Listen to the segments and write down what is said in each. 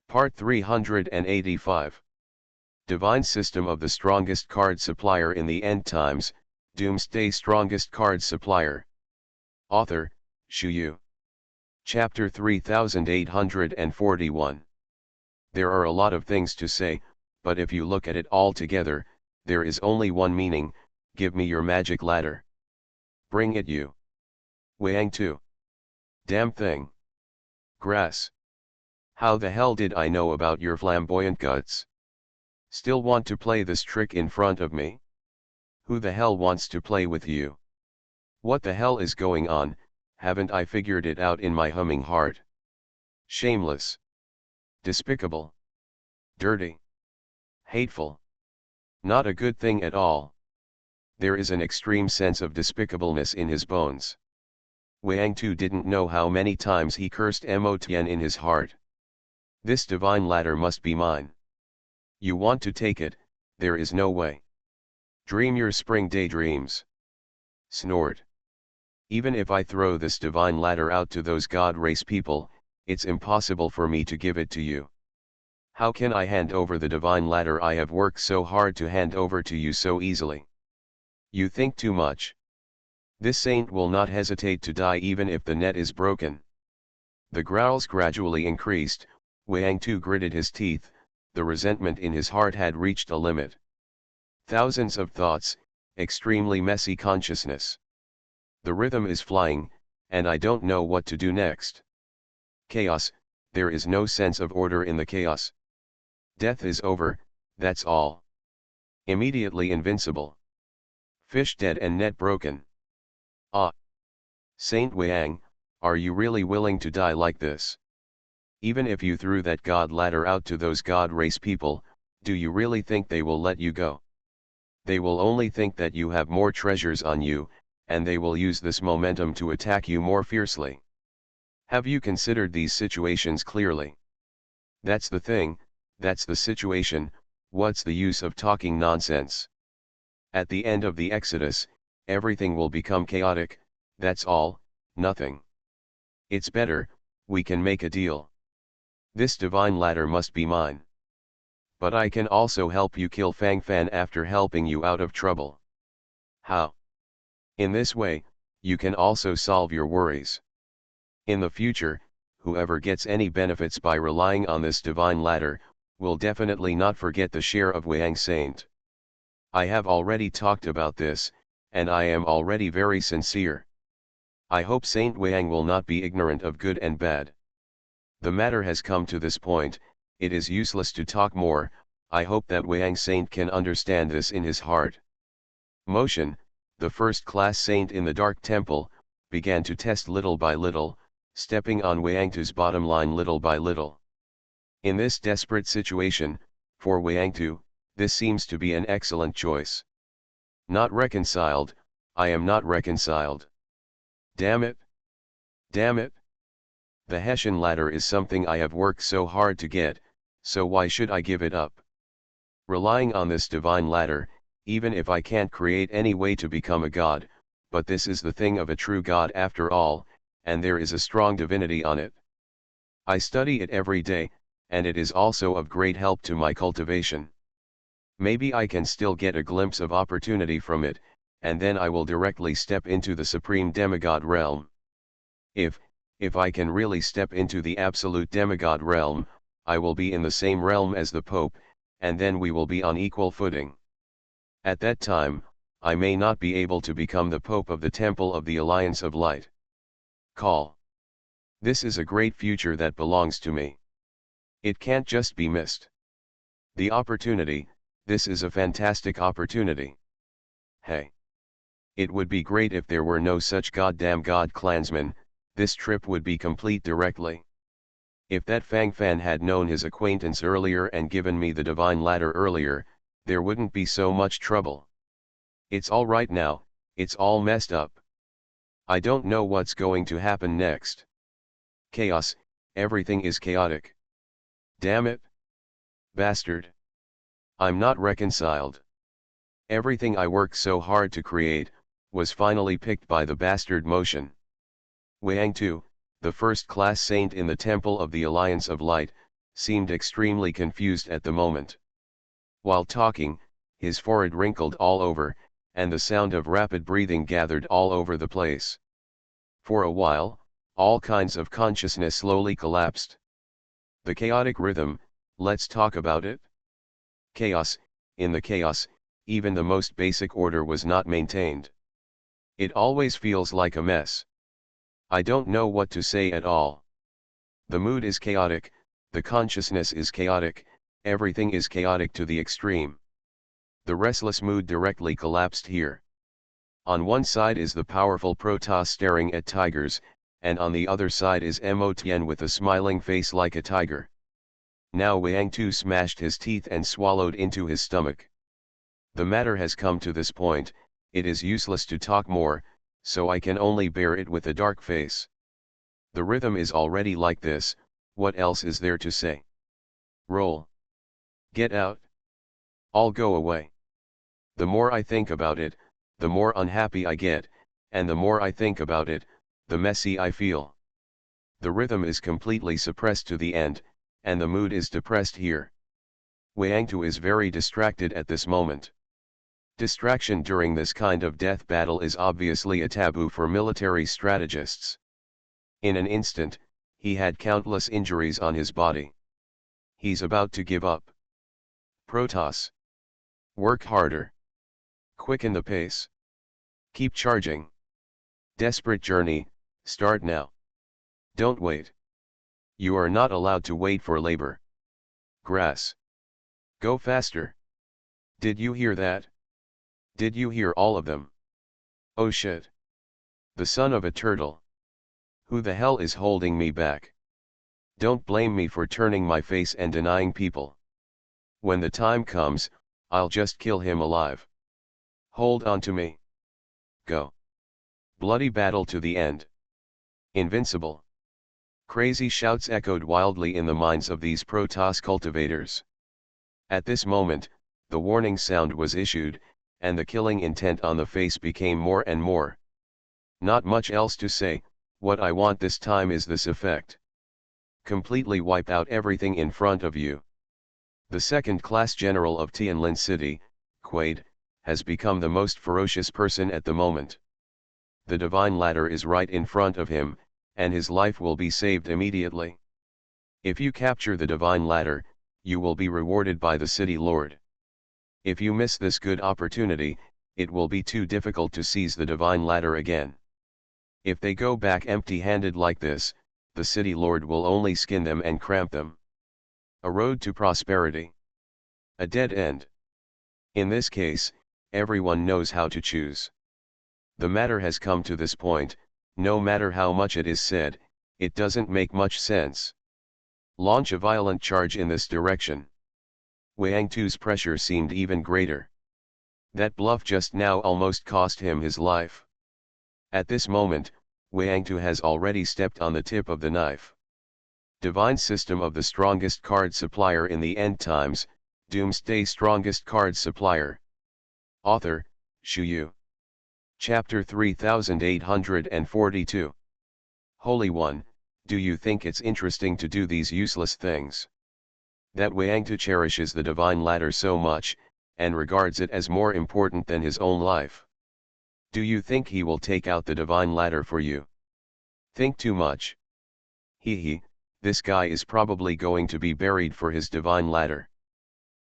Part 385. Divine System of the Strongest Card Supplier in the End Times, Doomsday Strongest Card Supplier. Author, Shu Yu. Chapter 3841. There are a lot of things to say, but if you look at it all together, there is only one meaning: give me your magic ladder. Bring it you. Wang 2. Damn thing. Grass. How the hell did I know about your flamboyant guts? Still want to play this trick in front of me? Who the hell wants to play with you? What the hell is going on? Haven't I figured it out in my humming heart? Shameless. Despicable. Dirty. Hateful. Not a good thing at all. There is an extreme sense of despicableness in his bones. Wang Tu didn't know how many times he cursed Mo Tian in his heart. This divine ladder must be mine. You want to take it? There is no way. Dream your spring daydreams. Snored. Even if I throw this divine ladder out to those god race people, it's impossible for me to give it to you. How can I hand over the divine ladder I have worked so hard to hand over to you so easily? You think too much. This saint will not hesitate to die even if the net is broken. The growls gradually increased. Wang Tu gritted his teeth. The resentment in his heart had reached a limit. Thousands of thoughts, extremely messy consciousness. The rhythm is flying, and I don't know what to do next. Chaos, there is no sense of order in the chaos. Death is over, that's all. Immediately invincible. Fish dead and net broken. Ah! Saint Wang, are you really willing to die like this? Even if you threw that god ladder out to those god race people, do you really think they will let you go? They will only think that you have more treasures on you, and they will use this momentum to attack you more fiercely. Have you considered these situations clearly? That's the thing, that's the situation. What's the use of talking nonsense? At the end of the Exodus, everything will become chaotic, that's all, nothing. It's better, we can make a deal. This divine ladder must be mine. But I can also help you kill Fang Fan after helping you out of trouble. How? In this way, you can also solve your worries. In the future, whoever gets any benefits by relying on this divine ladder, will definitely not forget the share of Wang Saint. I have already talked about this, and I am already very sincere. I hope Saint Wang will not be ignorant of good and bad. The matter has come to this point, it is useless to talk more. I hope that Wang Saint can understand this in his heart. Motion, the first-class saint in the Dark Temple, began to test little by little, stepping on Wang Tu's bottom line little by little. In this desperate situation, for Wang Tu, this seems to be an excellent choice. Not reconciled, I am not reconciled. Damn it! Damn it! The Hessian ladder is something I have worked so hard to get, so why should I give it up? Relying on this divine ladder, even if I can't create any way to become a god, but this is the thing of a true god after all, and there is a strong divinity on it. I study it every day, and it is also of great help to my cultivation. Maybe I can still get a glimpse of opportunity from it, and then I will directly step into the supreme demigod realm. If I can really step into the absolute demigod realm, I will be in the same realm as the Pope, and then we will be on equal footing. At that time, I may not be able to become the Pope of the Temple of the Alliance of Light. Call. This is a great future that belongs to me. It can't just be missed. The opportunity, this is a fantastic opportunity. Hey. It would be great if there were no such goddamn god clansmen. This trip would be complete directly. If that Fang Fan had known his acquaintance earlier and given me the divine ladder earlier, there wouldn't be so much trouble. It's all right now, it's all messed up. I don't know what's going to happen next. Chaos, everything is chaotic. Damn it! Bastard! I'm not reconciled. Everything I worked so hard to create, was finally picked by the bastard motion. Wang Tu, the first-class saint in the Temple of the Alliance of Light, seemed extremely confused at the moment. While talking, his forehead wrinkled all over, and the sound of rapid breathing gathered all over the place. For a while, all kinds of consciousness slowly collapsed. The chaotic rhythm, let's talk about it. Chaos, in the chaos, even the most basic order was not maintained. It always feels like a mess. I don't know what to say at all. The mood is chaotic, the consciousness is chaotic, everything is chaotic to the extreme. The restless mood directly collapsed here. On one side is the powerful Protoss staring at tigers, and on the other side is Mo Tien with a smiling face like a tiger. Now Wang Tu smashed his teeth and swallowed into his stomach. The matter has come to this point, it is useless to talk more, so I can only bear it with a dark face. The rhythm is already like this, what else is there to say? Roll. Get out. All go away. The more I think about it, the more unhappy I get, and the more I think about it, the messy I feel. The rhythm is completely suppressed to the end, and the mood is depressed here. Wang Tu is very distracted at this moment. Distraction during this kind of death battle is obviously a taboo for military strategists. In an instant, he had countless injuries on his body. He's about to give up. Protoss. Work harder. Quicken the pace. Keep charging. Desperate journey, start now. Don't wait. You are not allowed to wait for labor. Grass. Go faster. Did you hear that? Did you hear all of them? Oh shit. The son of a turtle. Who the hell is holding me back? Don't blame me for turning my face and denying people. When the time comes, I'll just kill him alive. Hold on to me. Go. Bloody battle to the end. Invincible. Crazy shouts echoed wildly in the minds of these Protoss cultivators. At this moment, the warning sound was issued, and the killing intent on the face became more and more. Not much else to say, what I want this time is this effect. Completely wipe out everything in front of you. The second-class general of Tianlin City, Quaid, has become the most ferocious person at the moment. The divine ladder is right in front of him, and his life will be saved immediately. If you capture the divine ladder, you will be rewarded by the city lord. If you miss this good opportunity, it will be too difficult to seize the divine ladder again. If they go back empty-handed like this, the city lord will only skin them and cramp them. A road to prosperity. A dead end. In this case, everyone knows how to choose. The matter has come to this point, no matter how much it is said, it doesn't make much sense. Launch a violent charge in this direction. Wang Tu's pressure seemed even greater. That bluff just now almost cost him his life. At this moment, Wang Tu has already stepped on the tip of the knife. Divine system of the strongest card supplier in the end times, Doomsday strongest card supplier. Author, Shu Yu. Chapter 3842. Holy One, do you think it's interesting to do these useless things? That Wang Tu cherishes the divine ladder so much, and regards it as more important than his own life. Do you think he will take out the divine ladder for you? Think too much. This guy is probably going to be buried for his divine ladder.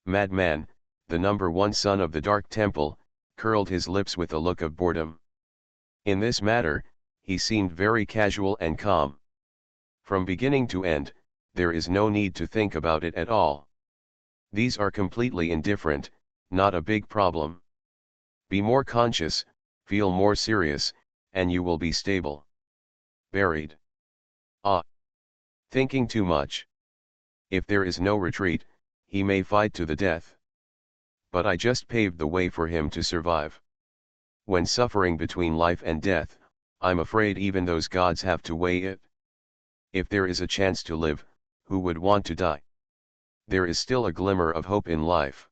Madman, the number one son of the Dark Temple, curled his lips with a look of boredom. In this matter, he seemed very casual and calm. From beginning to end, there is no need to think about it at all. These are completely indifferent, not a big problem. Be more conscious, feel more serious, and you will be stable. Buried. Thinking too much. If there is no retreat, he may fight to the death. But I just paved the way for him to survive. When suffering between life and death, I'm afraid even those gods have to weigh it. If there is a chance to live, who would want to die? There is still a glimmer of hope in life.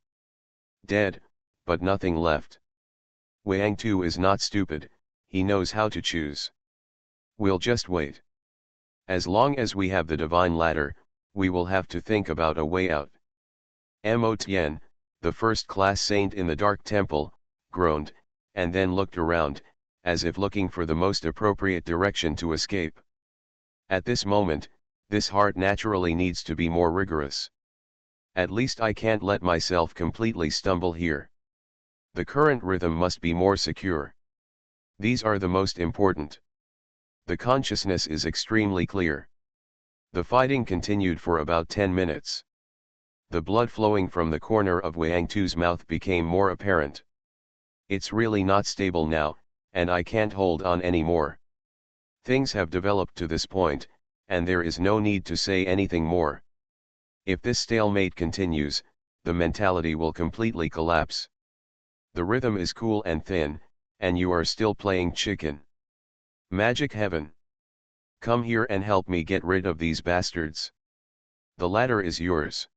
Dead, but nothing left. Wang Tu is not stupid, he knows how to choose. We'll just wait. As long as we have the divine ladder, we will have to think about a way out. Mo Tien, the first-class saint in the Dark Temple, groaned, and then looked around, as if looking for the most appropriate direction to escape. At this moment, this heart naturally needs to be more rigorous. At least I can't let myself completely stumble here. The current rhythm must be more secure. These are the most important. The consciousness is extremely clear. The fighting continued for about 10 minutes. The blood flowing from the corner of Wang Tu's mouth became more apparent. It's really not stable now, and I can't hold on anymore. Things have developed to this point, and there is no need to say anything more. If this stalemate continues, the mentality will completely collapse. The rhythm is cool and thin, and you are still playing chicken. Magic heaven! Come here and help me get rid of these bastards. The ladder is yours.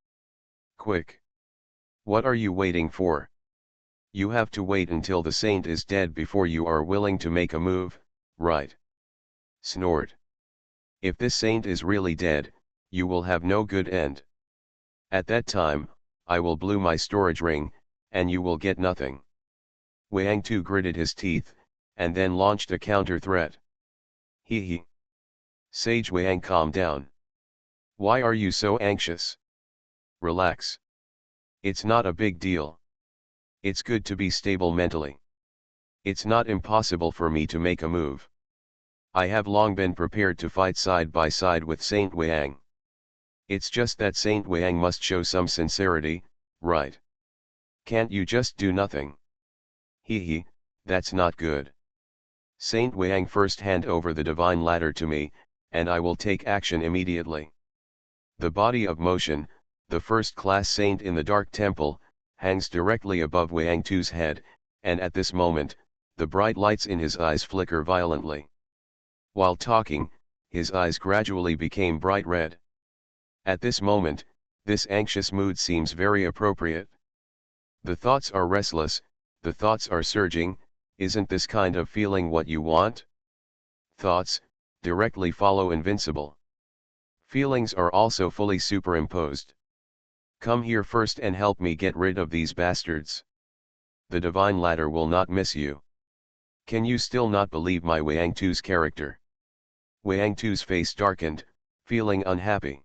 Quick! What are you waiting for? You have to wait until the saint is dead before you are willing to make a move, right? Snort. If this saint is really dead, you will have no good end. At that time, I will blow my storage ring, and you will get nothing. Wang Tu gritted his teeth, and then launched a counter-threat. Hee. Sage Wang, calm down. Why are you so anxious? Relax. It's not a big deal. It's good to be stable mentally. It's not impossible for me to make a move. I have long been prepared to fight side by side with Saint Wang. It's just that Saint Wang must show some sincerity, right? Can't you just do nothing? Hee, that's not good. Saint Wang, first hand over the divine ladder to me, and I will take action immediately. The body of motion, the first-class saint in the Dark Temple, hangs directly above Wang Tu's head, and at this moment, the bright lights in his eyes flicker violently. While talking, his eyes gradually became bright red. At this moment, this anxious mood seems very appropriate. The thoughts are restless, the thoughts are surging. Isn't this kind of feeling what you want? Thoughts directly follow invincible. Feelings are also fully superimposed. Come here first and help me get rid of these bastards. The divine ladder will not miss you. Can you still not believe my Wang Tu's character? Wang Tu's face darkened, feeling unhappy.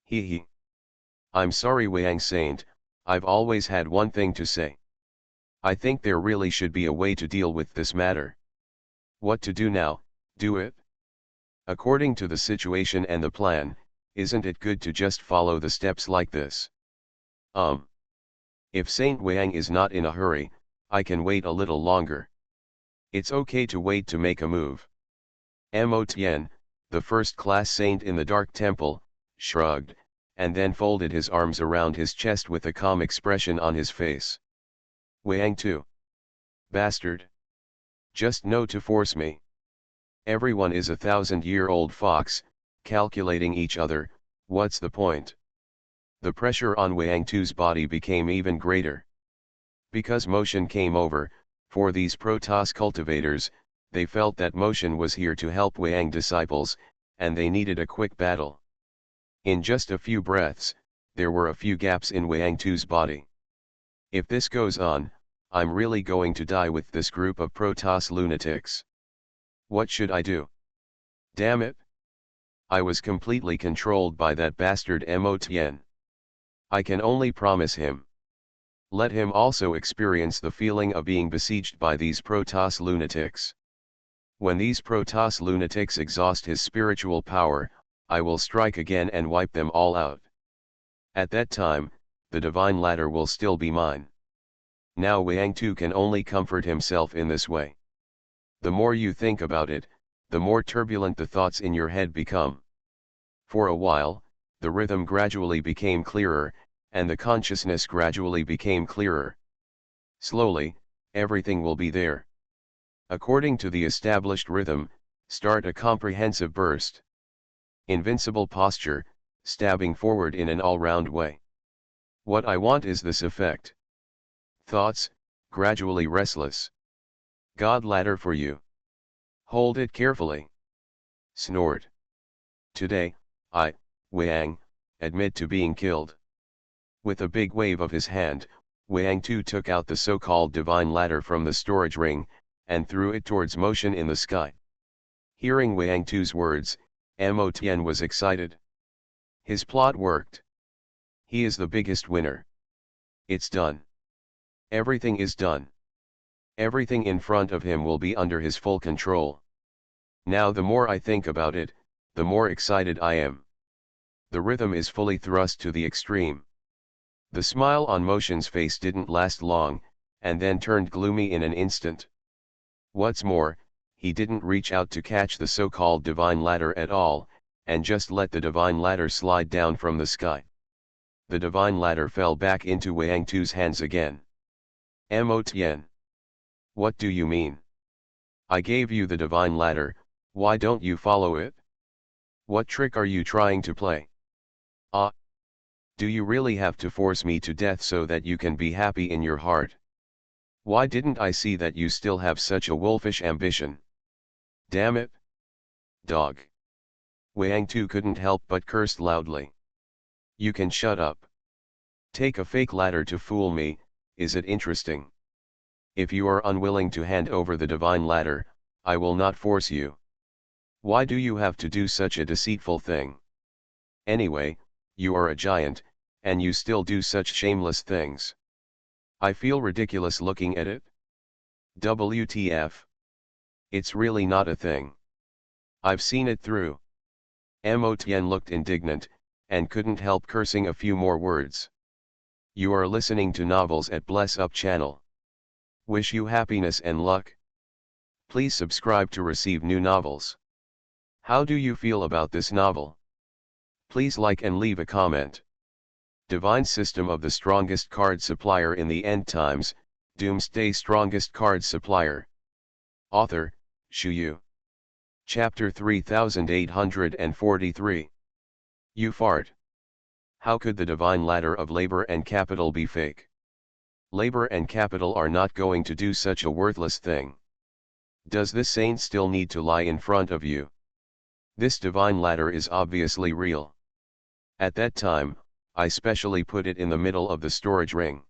Hee. I'm sorry Wang Saint, I've always had one thing to say. I think there really should be a way to deal with this matter. What to do now, do it? According to the situation and the plan, isn't it good to just follow the steps like this? If Saint Wang is not in a hurry, I can wait a little longer. It's okay to wait to make a move. Mo Tien, the first-class saint in the Dark Temple, shrugged, and then folded his arms around his chest with a calm expression on his face. Wang Tu. Bastard. Just know to force me. Everyone is a 1,000-year-old fox, calculating each other, what's the point? The pressure on Wang Tu's body became even greater. Because motion came over, for these Protoss cultivators, they felt that motion was here to help Wang disciples, and they needed a quick battle. In just a few breaths, there were a few gaps in Wang Tu's body. If this goes on, I'm really going to die with this group of Protoss lunatics. What should I do? Damn it! I was completely controlled by that bastard Mo Tien. I can only promise him. Let him also experience the feeling of being besieged by these Protoss lunatics. When these Protoss lunatics exhaust his spiritual power, I will strike again and wipe them all out. At that time, the divine ladder will still be mine. Now Wang Tu can only comfort himself in this way. The more you think about it, the more turbulent the thoughts in your head become. For a while, the rhythm gradually became clearer, and the consciousness gradually became clearer. Slowly, everything will be there. According to the established rhythm, start a comprehensive burst. Invincible posture, stabbing forward in an all-round way. What I want is this effect. Thoughts, gradually restless. God ladder for you. Hold it carefully. Snort. Today, I, Wang, admit to being killed. With a big wave of his hand, Wang Tu took out the so-called divine ladder from the storage ring, and threw it towards motion in the sky. Hearing Wang Tu's words, Mo Tian was excited. His plot worked. He is the biggest winner. It's done. Everything is done. Everything in front of him will be under his full control. Now the more I think about it, the more excited I am. The rhythm is fully thrust to the extreme. The smile on Motion's face didn't last long, and then turned gloomy in an instant. What's more, he didn't reach out to catch the so-called divine ladder at all, and just let the divine ladder slide down from the sky. The divine ladder fell back into Wang Tu's hands again. Mo Tian. What do you mean? I gave you the divine ladder, why don't you follow it? What trick are you trying to play? Ah! Do you really have to force me to death so that you can be happy in your heart? Why didn't I see that you still have such a wolfish ambition? Damn it! Dog! Wang Tu couldn't help but curse loudly. You can shut up. Take a fake ladder to fool me, is it interesting? If you are unwilling to hand over the divine ladder, I will not force you. Why do you have to do such a deceitful thing? Anyway, you are a giant, and you still do such shameless things. I feel ridiculous looking at it. WTF. It's really not a thing. I've seen it through. Mo Tian looked indignant, and couldn't help cursing a few more words. You are listening to Novels at Bless Up channel. Wish you happiness and luck. Please subscribe to receive new novels. How do you feel about this novel? Please like and leave a comment. Divine System of the Strongest Card Supplier in the End Times, Doomsday Strongest Card Supplier. Author, Shu Yu. Chapter 3843. You fart. How could the divine ladder of labor and capital be fake? Labor and capital are not going to do such a worthless thing. Does this saint still need to lie in front of you? This divine ladder is obviously real. At that time, I specially put it in the middle of the storage ring.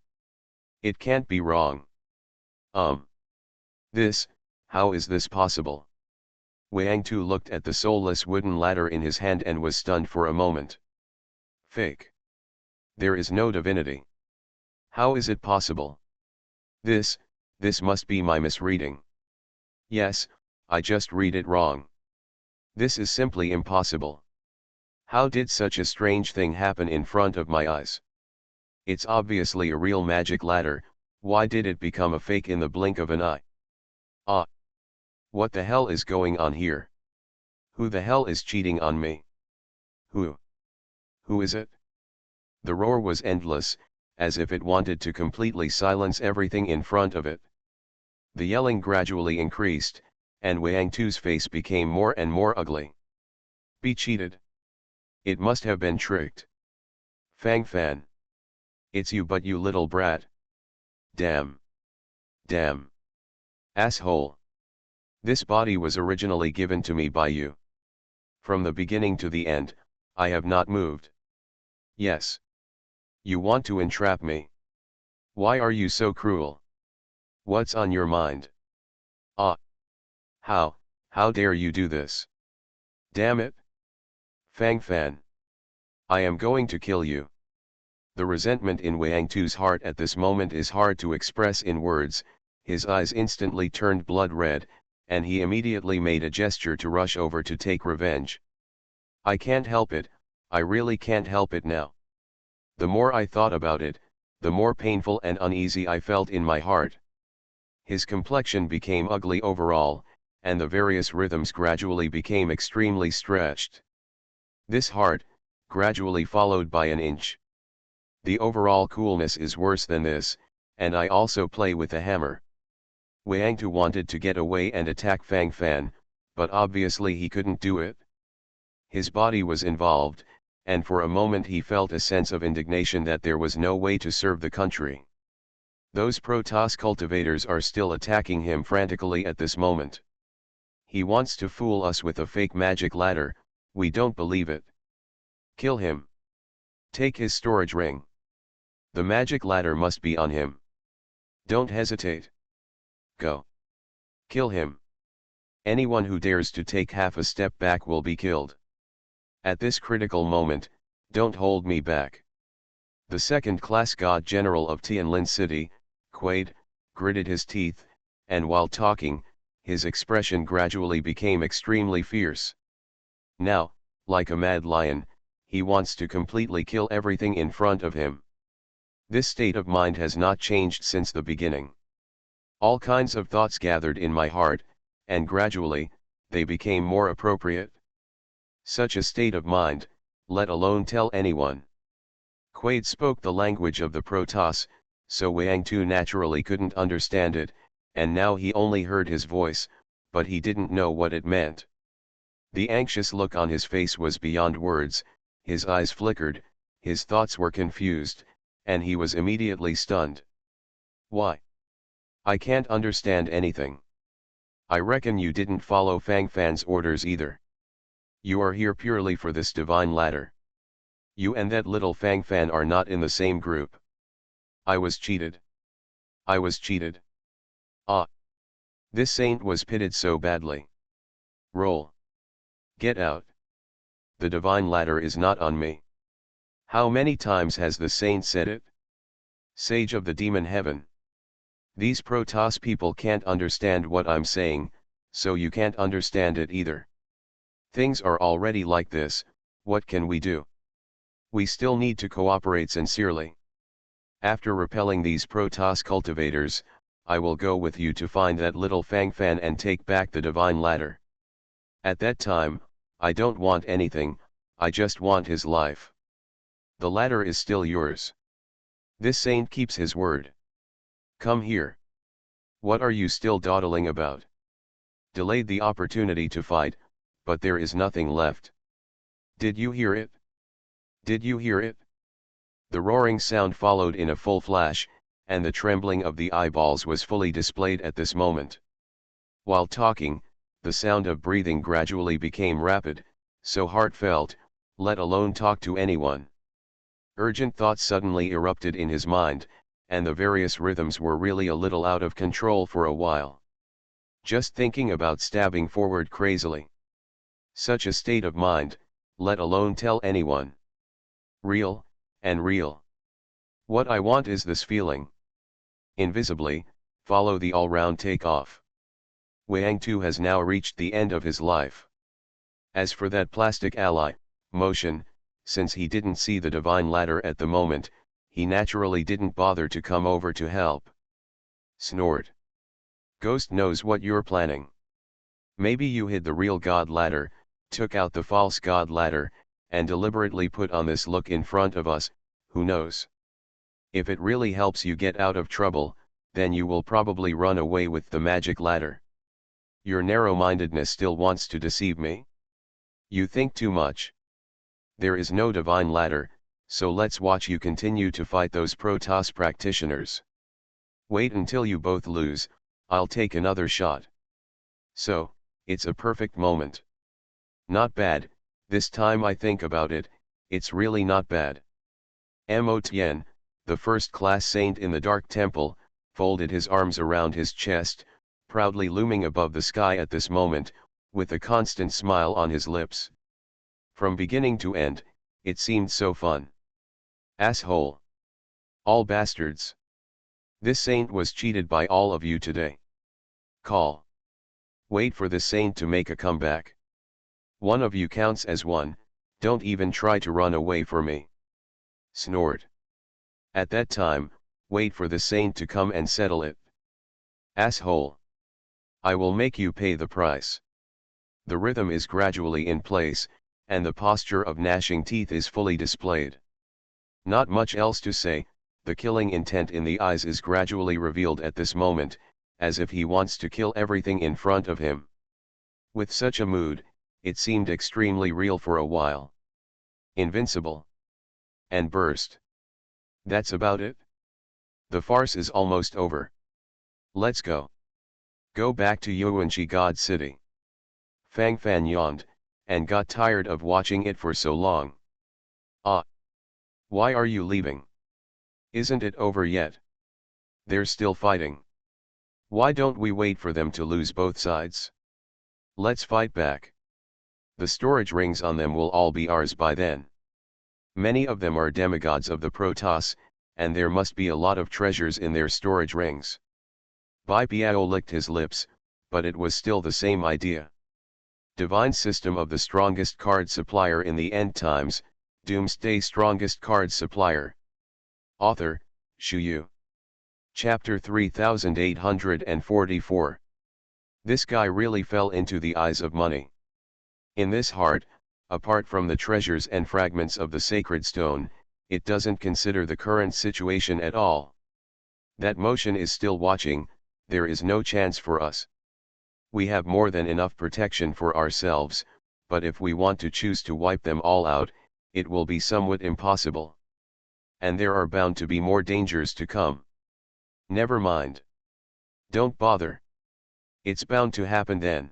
It can't be wrong. How is this possible? Wang Tu looked at the soulless wooden ladder in his hand and was stunned for a moment. Fake. There is no divinity. How is it possible? This must be my misreading. Yes, I just read it wrong. This is simply impossible. How did such a strange thing happen in front of my eyes? It's obviously a real magic ladder, why did it become a fake in the blink of an eye? Ah! What the hell is going on here? Who the hell is cheating on me? Who? Who is it? The roar was endless, as if it wanted to completely silence everything in front of it. The yelling gradually increased, and Wang Tu's face became more and more ugly. Be cheated. It must have been tricked. Fang Fan. It's you, but you little brat. Damn. Damn. Asshole. This body was originally given to me by you. From the beginning to the end, I have not moved. Yes. You want to entrap me. Why are you so cruel? What's on your mind? Ah. How dare you do this? Damn it. Fang Fan. I am going to kill you. The resentment in Wang Tu's heart at this moment is hard to express in words, his eyes instantly turned blood red, and he immediately made a gesture to rush over to take revenge. I can't help it, I really can't help it now. The more I thought about it, the more painful and uneasy I felt in my heart. His complexion became ugly overall, and the various rhythms gradually became extremely stretched. This heart, gradually followed by an inch. The overall coolness is worse than this, and I also play with a hammer. Wang Tu wanted to get away and attack Fang Fan, but obviously he couldn't do it. His body was involved, and for a moment he felt a sense of indignation that there was no way to serve the country. Those Protoss cultivators are still attacking him frantically at this moment. He wants to fool us with a fake magic ladder, we don't believe it. Kill him. Take his storage ring. The magic ladder must be on him. Don't hesitate. Go. Kill him. Anyone who dares to take half a step back will be killed. At this critical moment, don't hold me back. The second-class god general of Tianlin City, Quaid, gritted his teeth, and while talking, his expression gradually became extremely fierce. Now, like a mad lion, he wants to completely kill everything in front of him. This state of mind has not changed since the beginning. All kinds of thoughts gathered in my heart, and gradually, they became more appropriate. Such a state of mind, let alone tell anyone. Quaid spoke the language of the Protoss, so Wang Tu naturally couldn't understand it, and now he only heard his voice, but he didn't know what it meant. The anxious look on his face was beyond words, his eyes flickered, his thoughts were confused, and he was immediately stunned. Why? I can't understand anything. I reckon you didn't follow Fang Fan's orders either. You are here purely for this divine ladder. You and that little Fang Fan are not in the same group. I was cheated. I was cheated. Ah. This saint was pitted so badly. Roll. Get out. The divine ladder is not on me. How many times has the saint said it? Sage of the demon heaven. These Protoss people can't understand what I'm saying, so you can't understand it either. Things are already like this, what can we do? We still need to cooperate sincerely. After repelling these Protoss cultivators, I will go with you to find that little Fang Fan and take back the divine ladder. At that time, I don't want anything, I just want his life. The ladder is still yours. This saint keeps his word. Come here. What are you still dawdling about? Delayed the opportunity to fight, but there is nothing left. Did you hear it? Did you hear it? The roaring sound followed in a full flash, and the trembling of the eyeballs was fully displayed at this moment. While talking, the sound of breathing gradually became rapid, so heartfelt, let alone talk to anyone. Urgent thoughts suddenly erupted in his mind, and the various rhythms were really a little out of control for a while. Just thinking about stabbing forward crazily. Such a state of mind, let alone tell anyone. Real, and real. What I want is this feeling. Invisibly, follow the all-round takeoff. Wang Tu has now reached the end of his life. As for that plastic ally, Motion, since he didn't see the divine ladder at the moment, he naturally didn't bother to come over to help. Snort. Ghost knows what you're planning. Maybe you hid the real god ladder, took out the false god ladder, and deliberately put on this look in front of us, who knows? If it really helps you get out of trouble, then you will probably run away with the magic ladder. Your narrow-mindedness still wants to deceive me? You think too much. There is no divine ladder, so let's watch you continue to fight those Protoss practitioners. Wait until you both lose, I'll take another shot. So, it's a perfect moment. Not bad, this time I think about it, it's really not bad. Mo Tien, the first-class saint in the Dark Temple, folded his arms around his chest, proudly looming above the sky at this moment, with a constant smile on his lips. From beginning to end, it seemed so fun. Asshole. All bastards. This saint was cheated by all of you today. Call. Wait for this saint to make a comeback. One of you counts as one, don't even try to run away from me. Snort. At that time, wait for the saint to come and settle it. Asshole. I will make you pay the price. The rhythm is gradually in place, and the posture of gnashing teeth is fully displayed. Not much else to say, the killing intent in the eyes is gradually revealed at this moment, as if he wants to kill everything in front of him. With such a mood, it seemed extremely real for a while. Invincible. And burst. That's about it. The farce is almost over. Let's go. Go back to Yuanxi God City. Fang Fan yawned, and got tired of watching it for so long. Ah. Why are you leaving? Isn't it over yet? They're still fighting. Why don't we wait for them to lose both sides? Let's fight back. The storage rings on them will all be ours by then. Many of them are demigods of the Protoss, and there must be a lot of treasures in their storage rings. Bai Piao licked his lips, but it was still the same idea. Divine system of the strongest card supplier in the end times, Doomsday strongest card supplier. Author, Shu Yu. Chapter 3844. This guy really fell into the eyes of money. In this heart, apart from the treasures and fragments of the sacred stone, it doesn't consider the current situation at all. That motion is still watching, there is no chance for us. We have more than enough protection for ourselves, but if we want to choose to wipe them all out, it will be somewhat impossible. And there are bound to be more dangers to come. Never mind. Don't bother. It's bound to happen then.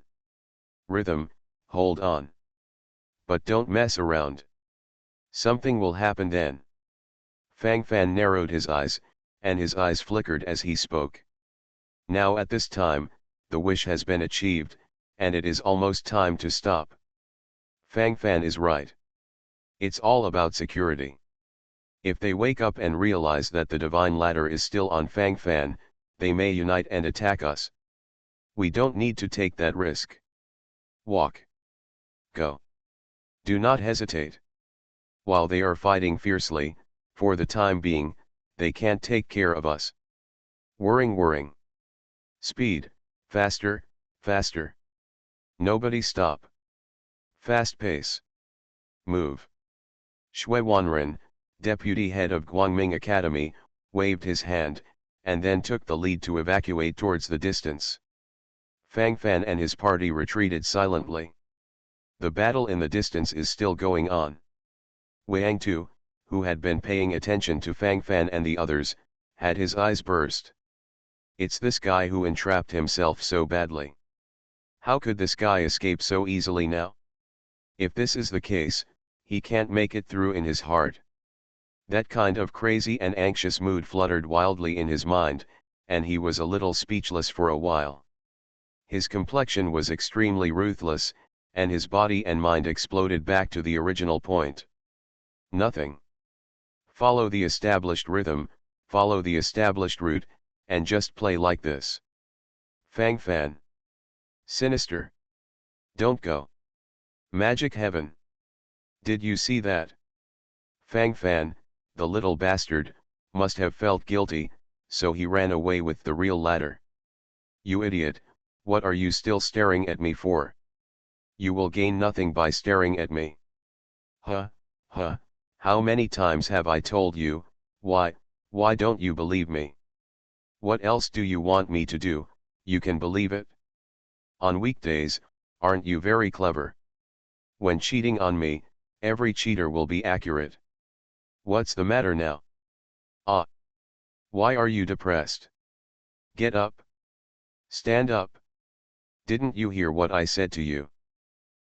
Rhythm, hold on. But don't mess around. Something will happen then. Fang Fan narrowed his eyes, and his eyes flickered as he spoke. Now at this time, the wish has been achieved, and it is almost time to stop. Fang Fan is right. It's all about security. If they wake up and realize that the divine ladder is still on Fang Fan, they may unite and attack us. We don't need to take that risk. Walk. Go. Do not hesitate. While they are fighting fiercely, for the time being, they can't take care of us. Whirring. Speed, faster, faster. Nobody stop. Fast pace. Move. Shui Wanren, deputy head of Guangming Academy, waved his hand, and then took the lead to evacuate towards the distance. Fang Fan and his party retreated silently. The battle in the distance is still going on. Wang Tu, who had been paying attention to Fang Fan and the others, had his eyes burst. It's this guy who entrapped himself so badly. How could this guy escape so easily now? If this is the case, he can't make it through in his heart. That kind of crazy and anxious mood fluttered wildly in his mind, and he was a little speechless for a while. His complexion was extremely ruthless, and his body and mind exploded back to the original point. Nothing. Follow the established rhythm, follow the established route, and just play like this. Fang Fan. Sinister. Don't go. Magic heaven. Did you see that? Fang Fan, the little bastard, must have felt guilty, so he ran away with the real ladder. You idiot, what are you still staring at me for? You will gain nothing by staring at me. Huh, how many times have I told you, why don't you believe me? What else do you want me to do, you can believe it? On weekdays, aren't you very clever? When cheating on me, every cheater will be accurate. What's the matter now? Why are you depressed? Get up. Stand up. Didn't you hear what I said to you?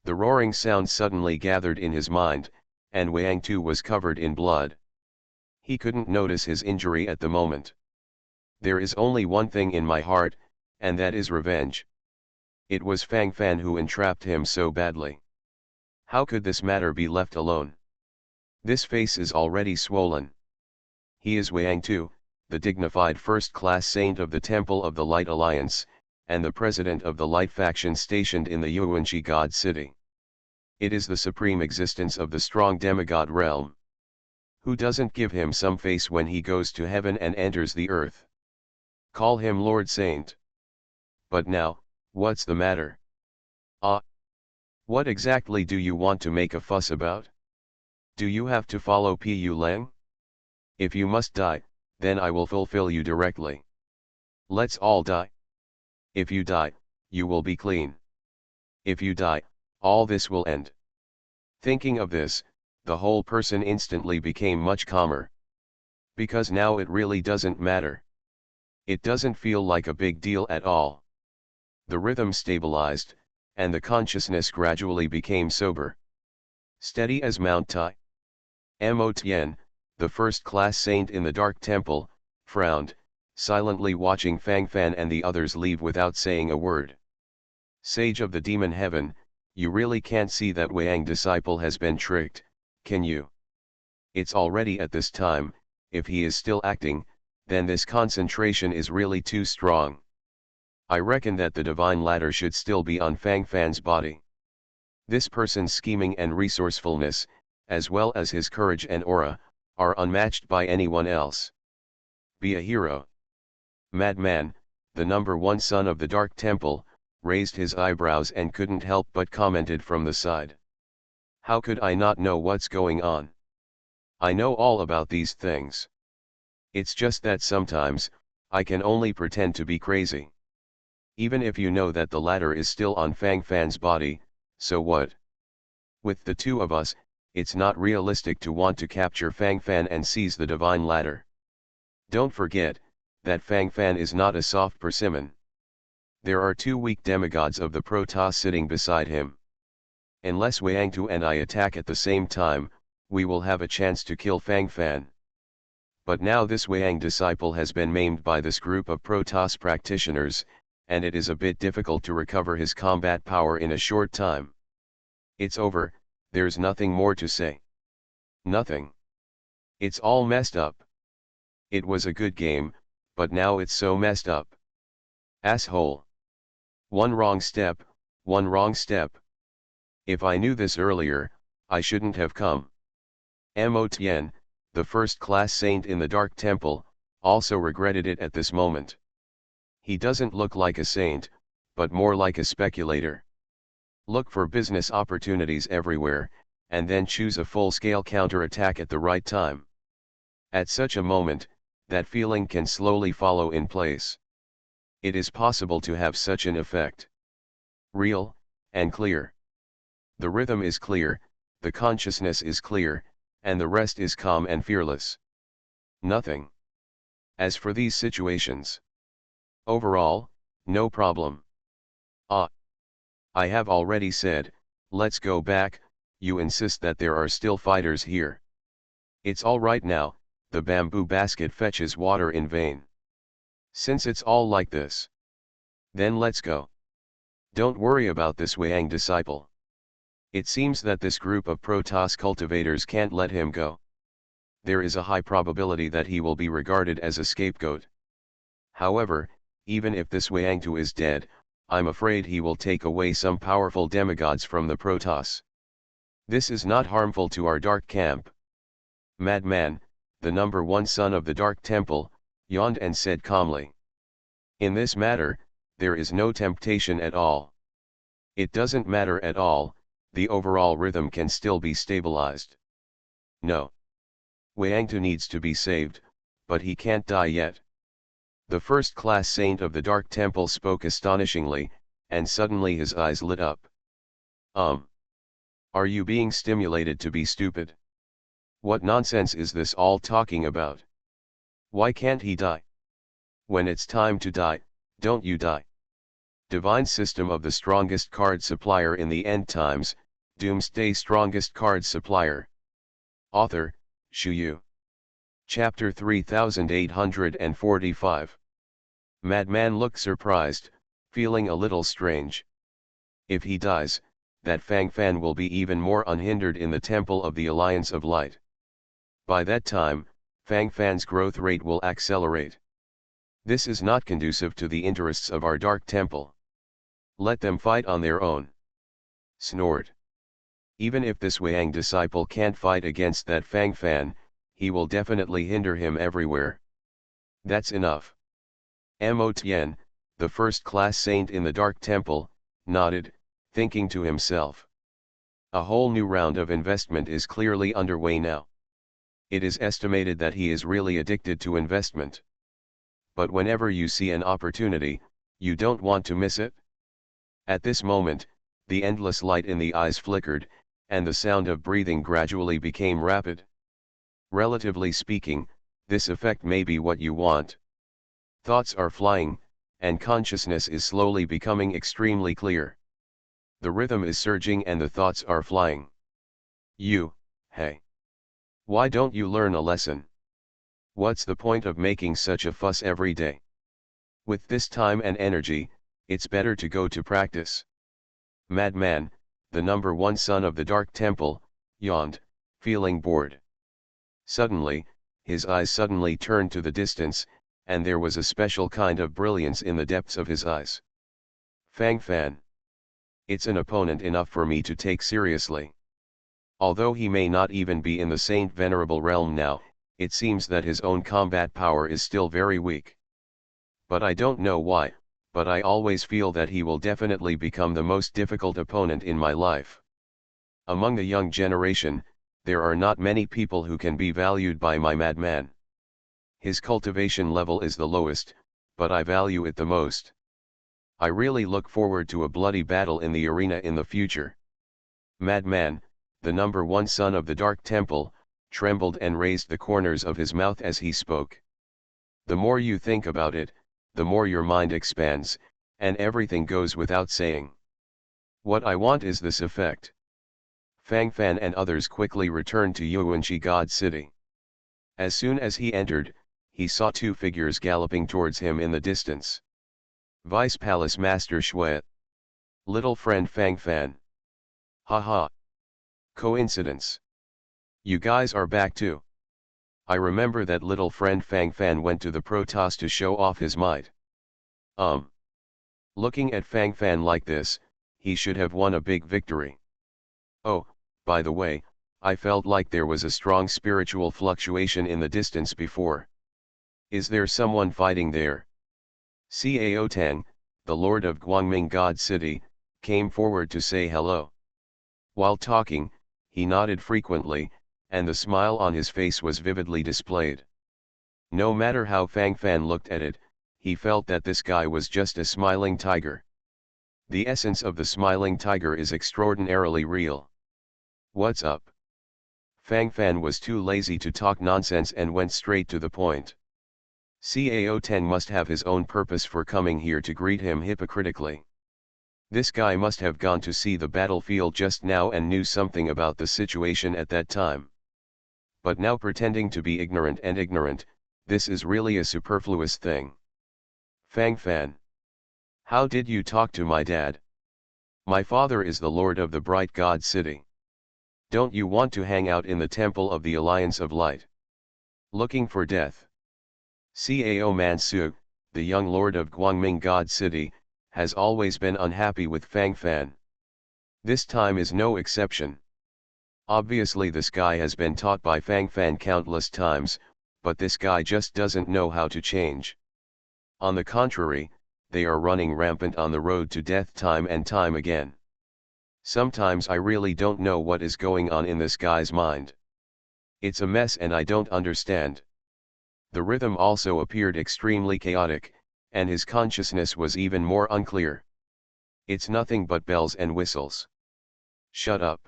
The roaring sound suddenly gathered in his mind, and Wang Tu was covered in blood. He couldn't notice his injury at the moment. There is only one thing in my heart, and that is revenge. It was Fang Fan who entrapped him so badly. How could this matter be left alone? This face is already swollen. He is Wang Tu, the dignified first-class saint of the Temple of the Light Alliance, and the president of the Light faction stationed in the Yuanxi God City. It is the supreme existence of the strong demigod realm. Who doesn't give him some face when he goes to heaven and enters the earth? Call him Lord Saint. But now, what's the matter? What exactly do you want to make a fuss about? Do you have to follow Pu Leng? If you must die, then I will fulfill you directly. Let's all die. If you die, you will be clean. If you die, all this will end. Thinking of this, the whole person instantly became much calmer. Because now it really doesn't matter. It doesn't feel like a big deal at all. The rhythm stabilized, and the consciousness gradually became sober. Steady as Mount Tai. Mo Tien, the first-class saint in the Dark Temple, frowned, silently watching Fang Fan and the others leave without saying a word. Sage of the Demon Heaven, you really can't see that Wang disciple has been tricked, can you? It's already at this time, if he is still acting, then this concentration is really too strong. I reckon that the divine ladder should still be on Fang Fan's body. This person's scheming and resourcefulness, as well as his courage and aura, are unmatched by anyone else. Be a hero. Madman, the number one son of the Dark Temple, raised his eyebrows and couldn't help but commented from the side. How could I not know what's going on? I know all about these things. It's just that sometimes, I can only pretend to be crazy. Even if you know that the ladder is still on Fang Fan's body, so what? With the two of us, it's not realistic to want to capture Fang Fan and seize the divine ladder. Don't forget, that Fang Fan is not a soft persimmon. There are two weak demigods of the Protoss sitting beside him. Unless Wangtu and I attack at the same time, we will have a chance to kill Fang Fan. But now this Wang disciple has been maimed by this group of Protoss practitioners, and it is a bit difficult to recover his combat power in a short time. It's over, there's nothing more to say. Nothing. It's all messed up. It was a good game, but now it's so messed up. Asshole. One wrong step, one wrong step. If I knew this earlier, I shouldn't have come. Mo Tien, the first-class saint in the Dark Temple, also regretted it at this moment. He doesn't look like a saint, but more like a speculator. Look for business opportunities everywhere, and then choose a full-scale counterattack at the right time. At such a moment, that feeling can slowly follow in place. It is possible to have such an effect. Real, and clear. The rhythm is clear, the consciousness is clear, and the rest is calm and fearless. Nothing. As for these situations, overall, no problem. I have already said, let's go back. You insist that there are still fighters here. It's all right now, the bamboo basket fetches water in vain. Since it's all like this, then let's go. Don't worry about this Wang disciple. It seems that this group of Protoss cultivators can't let him go. There is a high probability that he will be regarded as a scapegoat. However, even if this Wangtu is dead, I'm afraid he will take away some powerful demigods from the Protoss. This is not harmful to our dark camp. Madman, the number one son of the Dark Temple, yawned and said calmly. In this matter, there is no temptation at all. It doesn't matter at all, the overall rhythm can still be stabilized. No. Wangtu needs to be saved, but he can't die yet. The first-class saint of the Dark Temple spoke astonishingly, and suddenly his eyes lit up. Are you being stimulated to be stupid? What nonsense is this all talking about? Why can't he die? When it's time to die, don't you die? Divine System of the Strongest Card Supplier in the End Times, Doomsday Strongest Card Supplier. Author, Shu Yu. Chapter 3845. Madman looked surprised, feeling a little strange. If he dies, that Fang Fan will be even more unhindered in the Temple of the Alliance of Light. By that time, Fang Fan's growth rate will accelerate. This is not conducive to the interests of our Dark Temple. Let them fight on their own. Snort. Even if this Wang disciple can't fight against that Fang Fan, he will definitely hinder him everywhere. That's enough. Mo Tien, the first-class saint in the Dark Temple, nodded, thinking to himself. A whole new round of investment is clearly underway now. It is estimated that he is really addicted to investment. But whenever you see an opportunity, you don't want to miss it. At this moment, the endless light in the eyes flickered, and the sound of breathing gradually became rapid. Relatively speaking, this effect may be what you want. Thoughts are flying, and consciousness is slowly becoming extremely clear. The rhythm is surging and the thoughts are flying. Hey. Why don't you learn a lesson? What's the point of making such a fuss every day? With this time and energy, it's better to go to practice. Madman, the number one son of the Dark Temple, yawned, feeling bored. Suddenly, his eyes suddenly turned to the distance, and there was a special kind of brilliance in the depths of his eyes. Fang Fan. It's an opponent enough for me to take seriously. Although he may not even be in the Saint Venerable realm now, it seems that his own combat power is still very weak. But I don't know why, but I always feel that he will definitely become the most difficult opponent in my life. Among the young generation, there are not many people who can be valued by my madman. His cultivation level is the lowest, but I value it the most. I really look forward to a bloody battle in the arena in the future. Madman, the number one son of the Dark Temple, trembled and raised the corners of his mouth as he spoke. The more you think about it, the more your mind expands, and everything goes without saying. What I want is this effect. Fang Fan and others quickly returned to Yuanqi God City. As soon as he entered, he saw two figures galloping towards him in the distance. Vice Palace Master Shui. Little friend Fang Fan. Haha. Coincidence. You guys are back too. I remember that little friend Fang Fan went to the Protoss to show off his might. Looking at Fang Fan like this, he should have won a big victory. Oh, by the way, I felt like there was a strong spiritual fluctuation in the distance before. Is there someone fighting there? Cao Tang, the Lord of Guangming God City, came forward to say hello. While talking, he nodded frequently, and the smile on his face was vividly displayed. No matter how Fang Fan looked at it, he felt that this guy was just a smiling tiger. The essence of the smiling tiger is extraordinarily real. What's up? Fang Fan was too lazy to talk nonsense and went straight to the point. Cao Tang must have his own purpose for coming here to greet him hypocritically. This guy must have gone to see the battlefield just now and knew something about the situation at that time. But now pretending to be ignorant, this is really a superfluous thing. Fang Fan. How did you talk to my dad? My father is the Lord of the Bright God City. Don't you want to hang out in the Temple of the Alliance of Light? Looking for death? Cao Mansu, the young Lord of Guangming God City, has always been unhappy with Fang Fan. This time is no exception. Obviously this guy has been taught by Fang Fan countless times, but this guy just doesn't know how to change. On the contrary, they are running rampant on the road to death time and time again. Sometimes I really don't know what is going on in this guy's mind. It's a mess and I don't understand. The rhythm also appeared extremely chaotic, and his consciousness was even more unclear. It's nothing but bells and whistles. Shut up.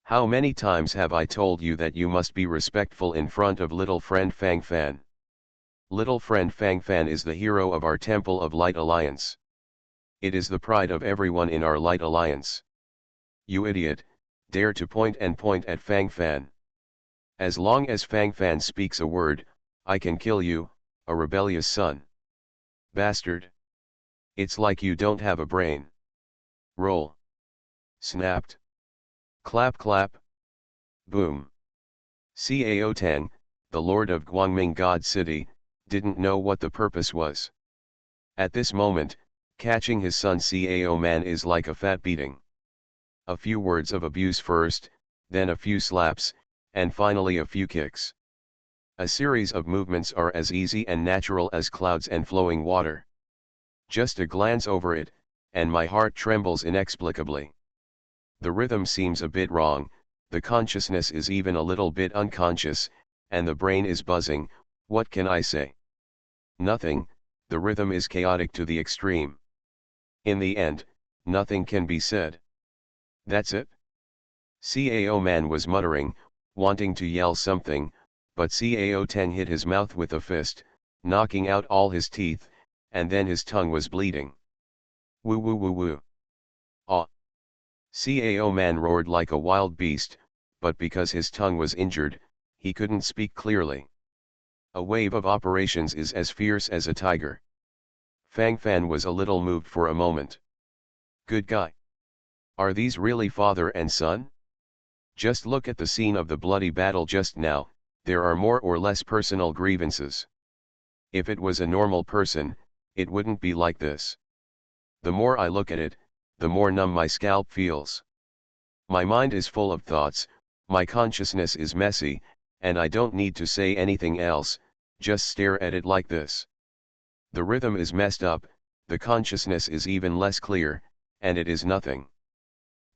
How many times have I told you that you must be respectful in front of little friend Fang Fan? Little friend Fang Fan is the hero of our Temple of Light Alliance. It is the pride of everyone in our Light Alliance. You idiot, dare to point at Fang Fan. As long as Fang Fan speaks a word, I can kill you, a rebellious son. Bastard. It's like you don't have a brain. Roll. Snapped. Clap clap. Boom. Cao Tang, the Lord of Guangming God City, didn't know what the purpose was. At this moment, catching his son Cao Man is like a fat beating. A few words of abuse first, then a few slaps, and finally a few kicks. A series of movements are as easy and natural as clouds and flowing water. Just a glance over it, and my heart trembles inexplicably. The rhythm seems a bit wrong, the consciousness is even a little bit unconscious, and the brain is buzzing. What can I say? Nothing, the rhythm is chaotic to the extreme. In the end, nothing can be said. That's it? Cao Man was muttering, wanting to yell something, but Cao Tang hit his mouth with a fist, knocking out all his teeth, and then his tongue was bleeding. Woo woo woo woo. Ah! Cao Man roared like a wild beast, but because his tongue was injured, He couldn't speak clearly. A wave of operations is as fierce as a tiger. Fang Fan was a little moved for a moment. Good guy. Are these really father and son? Just look at the scene of the bloody battle just now, there are more or less personal grievances. If it was a normal person, it wouldn't be like this. The more I look at it, the more numb my scalp feels. My mind is full of thoughts, my consciousness is messy, and I don't need to say anything else, just stare at it like this. The rhythm is messed up, the consciousness is even less clear, and it is nothing.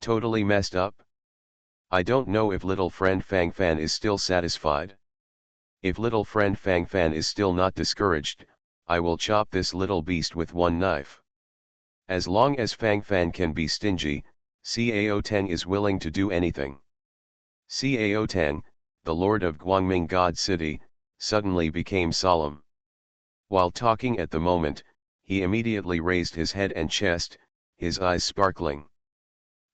Totally messed up? I don't know if little friend Fang Fan is still satisfied. If little friend Fang Fan is still not discouraged, I will chop this little beast with one knife. As long as Fang Fan can be stingy, Cao Teng is willing to do anything. Cao Teng, the lord of Guangming God City, suddenly became solemn. While talking at the moment, he immediately raised his head and chest, his eyes sparkling.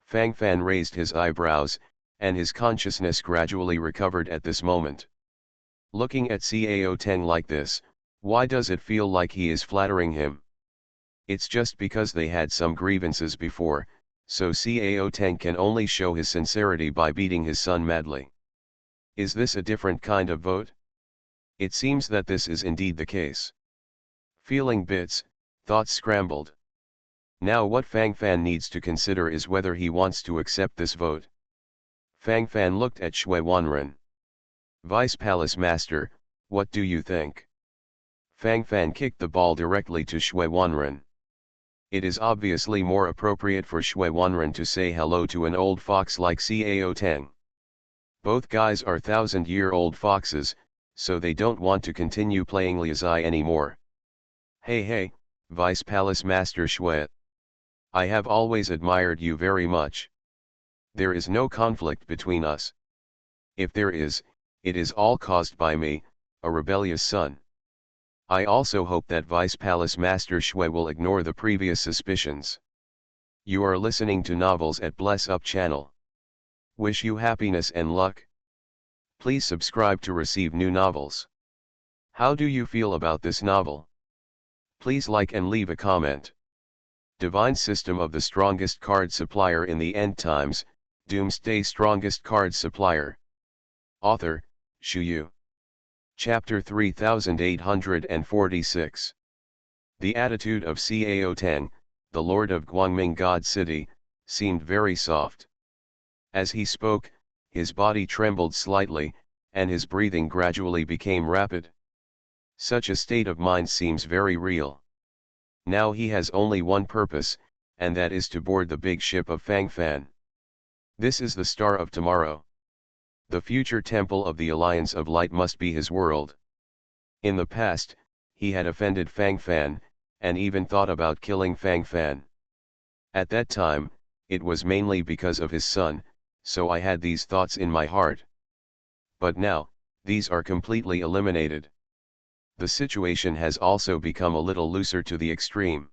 Fang Fan raised his eyebrows, and his consciousness gradually recovered at this moment. Looking at Cao Teng like this, why does it feel like he is flattering him? It's just because they had some grievances before, so Cao Teng can only show his sincerity by beating his son madly. Is this a different kind of vote? It seems that this is indeed the case. Feeling bits, thoughts scrambled. Now what Fang Fan needs to consider is whether he wants to accept this vote. Fang Fan looked at Shui Wanren. Vice Palace Master, what do you think? Fang Fan kicked the ball directly to Shui Wanren. It is obviously more appropriate for Shui Wanren to say hello to an old fox like Cao Teng. Both guys are 1,000-year-old foxes, so they don't want to continue playing Liazai anymore. Hey, Vice Palace Master Shui. I have always admired you very much. There is no conflict between us. If there is, it is all caused by me, a rebellious son. I also hope that Vice Palace Master Shui will ignore the previous suspicions. You are listening to Novels at Bless Up channel. Wish you happiness and luck. Please subscribe to receive new novels. How do you feel about this novel? Please like and leave a comment. Divine System of the Strongest Card Supplier in the End Times, Doomsday Strongest Card Supplier. Author, Shu Yu. Chapter 3846. The attitude of Cao Teng, the lord of Guangming God City, seemed very soft. As he spoke, his body trembled slightly, and his breathing gradually became rapid. Such a state of mind seems very real. Now he has only one purpose, and that is to board the big ship of Fang Fan. This is the star of tomorrow. The future temple of the Alliance of Light must be his world. In the past, he had offended Fang Fan, and even thought about killing Fang Fan. At that time, it was mainly because of his son, so I had these thoughts in my heart. But now, these are completely eliminated. The situation has also become a little looser to the extreme.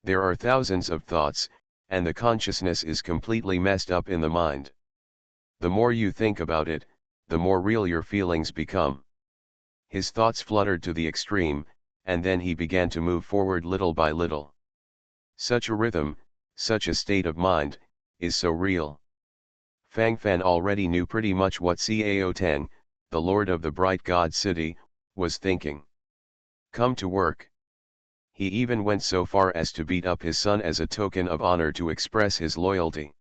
There are thousands of thoughts, and the consciousness is completely messed up in the mind. The more you think about it, the more real your feelings become. His thoughts fluttered to the extreme, and then he began to move forward little by little. Such a rhythm, such a state of mind, is so real. Fang Fan already knew pretty much what Cao Teng, the lord of the bright God City, was thinking. Come to work. He even went so far as to beat up his son as a token of honor to express his loyalty.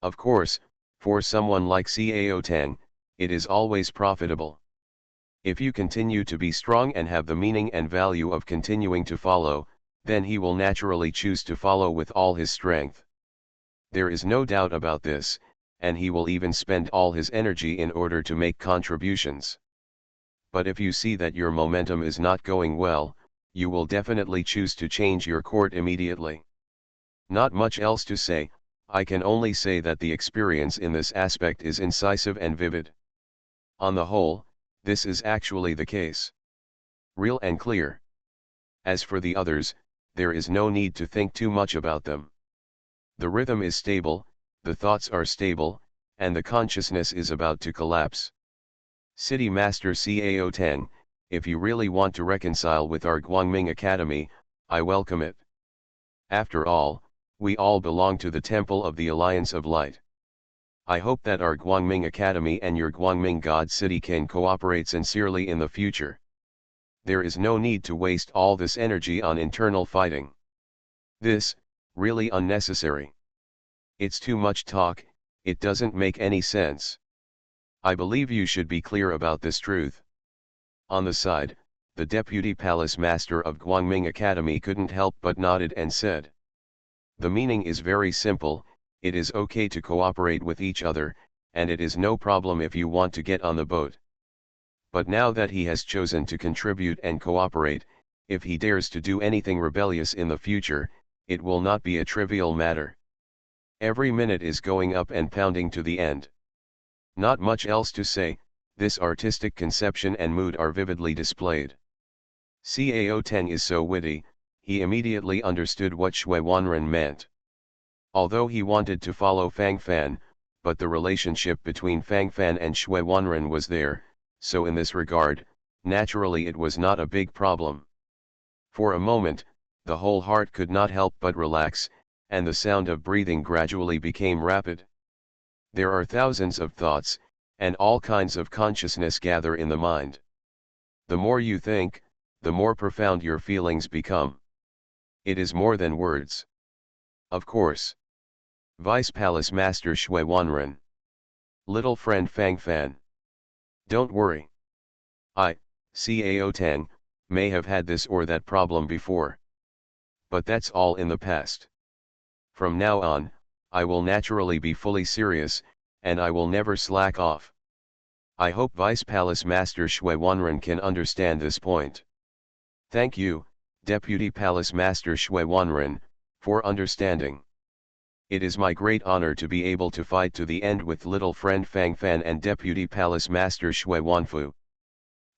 Of course, for someone like Cao Teng, it is always profitable. If you continue to be strong and have the meaning and value of continuing to follow, then he will naturally choose to follow with all his strength. There is no doubt about this, and he will even spend all his energy in order to make contributions. But if you see that your momentum is not going well, you will definitely choose to change your course immediately. Not much else to say, I can only say that the experience in this aspect is incisive and vivid. On the whole, this is actually the case. Real and clear. As for the others, there is no need to think too much about them. The rhythm is stable, the thoughts are stable, and the consciousness is about to collapse. City Master CAO 10, if you really want to reconcile with our Guangming Academy, I welcome it. After all, we all belong to the Temple of the Alliance of Light. I hope that our Guangming Academy and your Guangming God City can cooperate sincerely in the future. There is no need to waste all this energy on internal fighting. This, really unnecessary. It's too much talk, it doesn't make any sense. I believe you should be clear about this truth. On the side, the Deputy Palace Master of Guangming Academy couldn't help but nodded and said. The meaning is very simple, it is okay to cooperate with each other, and it is no problem if you want to get on the boat. But now that he has chosen to contribute and cooperate, if he dares to do anything rebellious in the future, it will not be a trivial matter. Every minute is going up and pounding to the end. Not much else to say, this artistic conception and mood are vividly displayed. CAO 10 is so witty, he immediately understood what Shui Wanren meant. Although he wanted to follow Fang Fan, but the relationship between Fang Fan and Shui Wanren was there, so in this regard, naturally it was not a big problem. For a moment, the whole heart could not help but relax, and the sound of breathing gradually became rapid. There are thousands of thoughts, and all kinds of consciousness gather in the mind. The more you think, the more profound your feelings become. It is more than words. Of course. Vice Palace Master Shui Wanren. Little friend Fang Fan. Don't worry. I, CAO 10, may have had this or that problem before. But that's all in the past. From now on, I will naturally be fully serious, and I will never slack off. I hope Vice Palace Master Shui Wanren can understand this point. Thank you, Deputy Palace Master Shui Wanren, for understanding. It is my great honor to be able to fight to the end with little friend Fang Fan and Deputy Palace Master Shui Wanfu.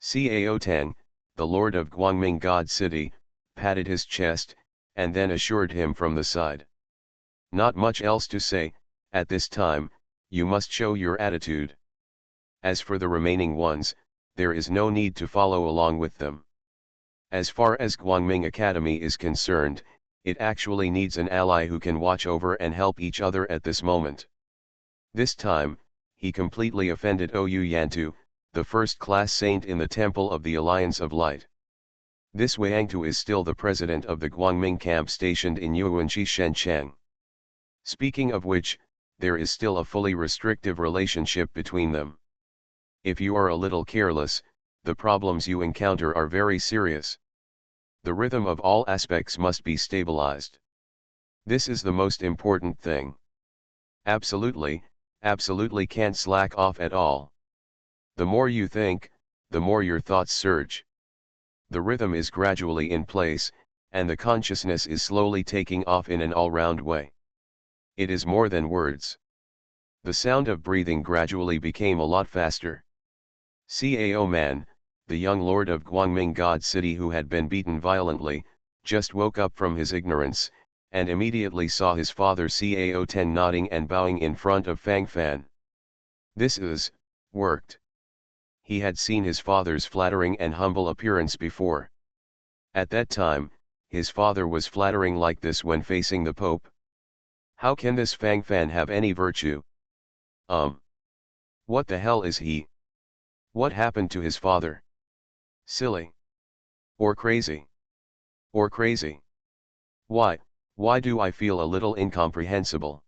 CAO 10, the Lord of Guangming God City, patted his chest, and then assured him from the side. Not much else to say, at this time, you must show your attitude. As for the remaining ones, there is no need to follow along with them. As far as Guangming Academy is concerned, it actually needs an ally who can watch over and help each other at this moment. This time, he completely offended Ou Yantu, the first-class saint in the Temple of the Alliance of Light. This Wangtu is still the president of the Guangming camp stationed in Yuanxi Shencheng. Speaking of which, there is still a fully restrictive relationship between them. If you are a little careless, the problems you encounter are very serious. The rhythm of all aspects must be stabilized. This is the most important thing. Absolutely can't slack off at all. The more you think, the more your thoughts surge. The rhythm is gradually in place, and the consciousness is slowly taking off in an all-round way. It is more than words. The sound of breathing gradually became a lot faster. Cao Man, the young lord of Guangming God City who had been beaten violently, just woke up from his ignorance, and immediately saw his father Cao 10 nodding and bowing in front of Fang Fan. This is, worked. He had seen his father's flattering and humble appearance before. At that time, his father was flattering like this when facing the Pope. How can this Fang Fan have any virtue? What the hell is he? What happened to his father? Silly. Or crazy. Or crazy. Why do I feel a little incomprehensible?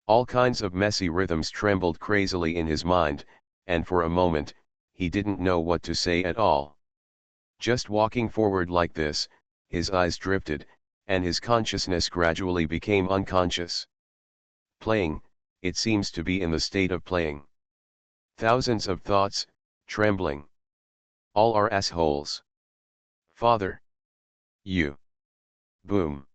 All kinds of messy rhythms trembled crazily in his mind, and for a moment, he didn't know what to say at all. Just walking forward like this, his eyes drifted, and his consciousness gradually became unconscious. Playing, it seems to be in the state of playing. Thousands of thoughts, trembling. All are assholes. Father. You. Boom.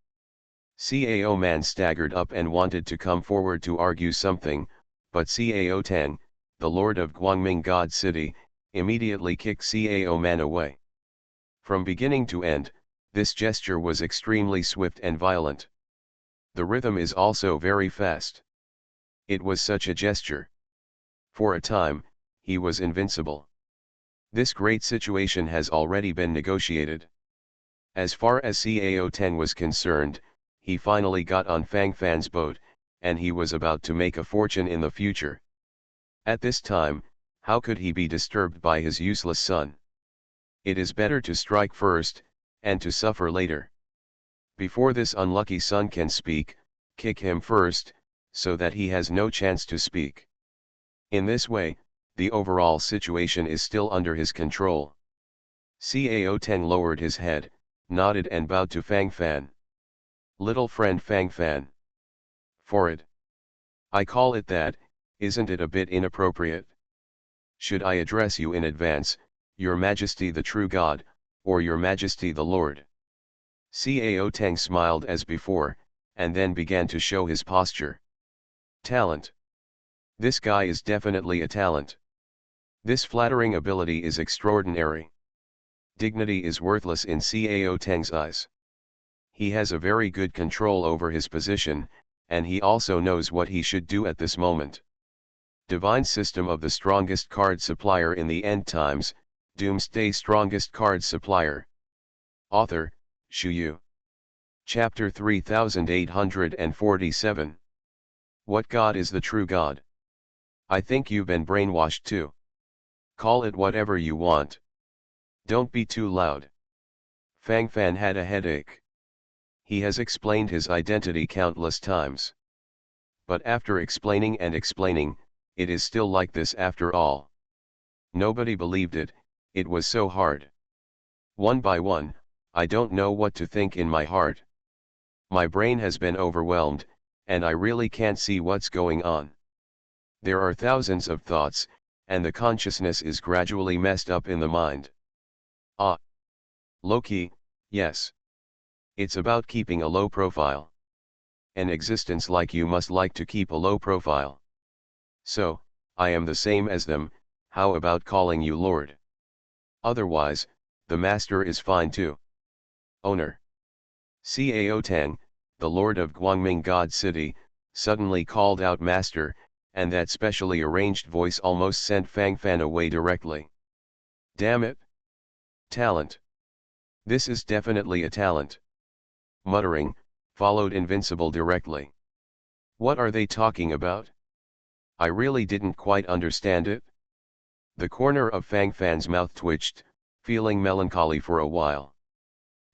Cao Man staggered up and wanted to come forward to argue something, but Cao 10, the Lord of Guangming God City, immediately kicked Cao Man away. From beginning to end, this gesture was extremely swift and violent. The rhythm is also very fast. It was such a gesture. For a time, he was invincible. This great situation has already been negotiated. As far as Cao Teng was concerned, he finally got on Fang Fan's boat, and he was about to make a fortune in the future. At this time, how could he be disturbed by his useless son? It is better to strike first, and to suffer later. Before this unlucky son can speak, kick him first, so that he has no chance to speak. In this way, the overall situation is still under his control. Cao Teng lowered his head, nodded and bowed to Fang Fan. Little friend Fang Fan. For it. I call it that, isn't it a bit inappropriate? Should I address you in advance, Your Majesty the true God, or Your Majesty the Lord? Cao Teng smiled as before, and then began to show his posture. Talent. This guy is definitely a talent. This flattering ability is extraordinary. Dignity is worthless in Cao Teng's eyes. He has a very good control over his position, and he also knows what he should do at this moment. Divine system of the strongest card supplier in the end times, Doomsday strongest card supplier. Author, Shu Yu. Chapter 3847. What God is the true God? I think you've been brainwashed too. Call it whatever you want. Don't be too loud. Fang Fan had a headache. He has explained his identity countless times. But after explaining and explaining, it is still like this after all. Nobody believed it, it was so hard. One by one, I don't know what to think in my heart. My brain has been overwhelmed, and I really can't see what's going on. There are thousands of thoughts, and the consciousness is gradually messed up in the mind. Ah. Low-key, yes. It's about keeping a low profile. An existence like you must like to keep a low profile. So, I am the same as them, how about calling you Lord? Otherwise, the Master is fine too. Owner. Cao Teng, the Lord of Guangming God City, suddenly called out Master, and that specially arranged voice almost sent Fang Fan away directly. Damn it! Talent. This is definitely a talent. Muttering, followed Invincible directly. What are they talking about? I really didn't quite understand it. The corner of Fang Fan's mouth twitched, feeling melancholy for a while.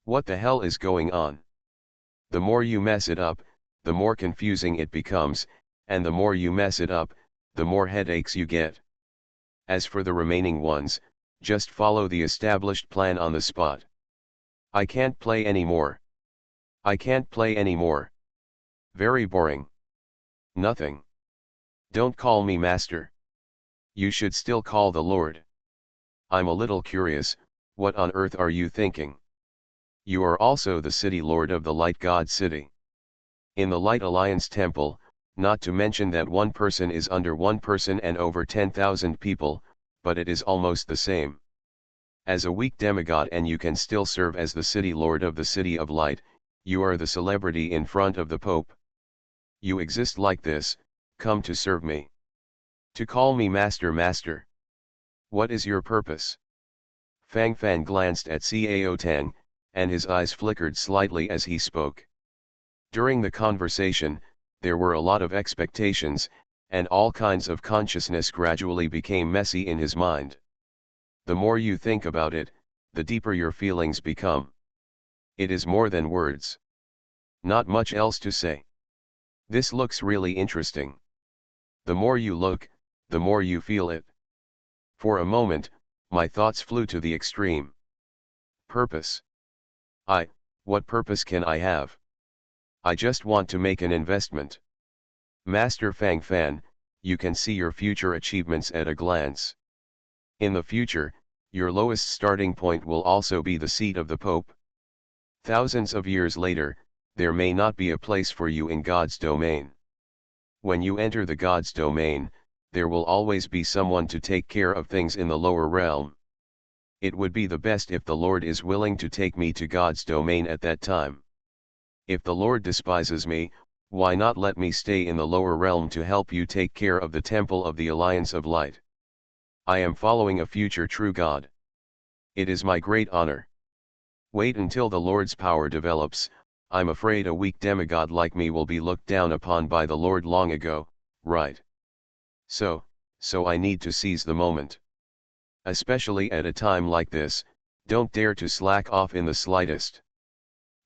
What the hell is going on? The more you mess it up, the more confusing it becomes, and the more you mess it up, the more headaches you get. As for the remaining ones, just follow the established plan on the spot. I can't play anymore. I can't play anymore. Very boring. Nothing. Don't call me Master. You should still call the Lord. I'm a little curious, what on earth are you thinking? You are also the city lord of the Light God City. In the Light Alliance Temple, not to mention that one person is under one person and over 10,000 people, but it is almost the same. As a weak demigod and you can still serve as the city lord of the City of Light, you are the celebrity in front of the Pope. You exist like this, come to serve me. To call me Master Master. What is your purpose? Fang Fan glanced at Cao Teng, and his eyes flickered slightly as he spoke. During the conversation, there were a lot of expectations, and all kinds of consciousness gradually became messy in his mind. The more you think about it, the deeper your feelings become. It is more than words. Not much else to say. This looks really interesting. The more you look, the more you feel it. For a moment, my thoughts flew to the extreme. Purpose. What purpose can I have? I just want to make an investment. Master Fang Fan, you can see your future achievements at a glance. In the future, your lowest starting point will also be the seat of the Pope. Thousands of years later, there may not be a place for you in God's domain. When you enter the God's domain, there will always be someone to take care of things in the lower realm. It would be the best if the Lord is willing to take me to God's domain at that time. If the Lord despises me, why not let me stay in the lower realm to help you take care of the temple of the Alliance of Light? I am following a future true God. It is my great honor. Wait until the Lord's power develops. I'm afraid a weak demigod like me will be looked down upon by the Lord long ago, right? So I need to seize the moment. Especially at a time like this, don't dare to slack off in the slightest.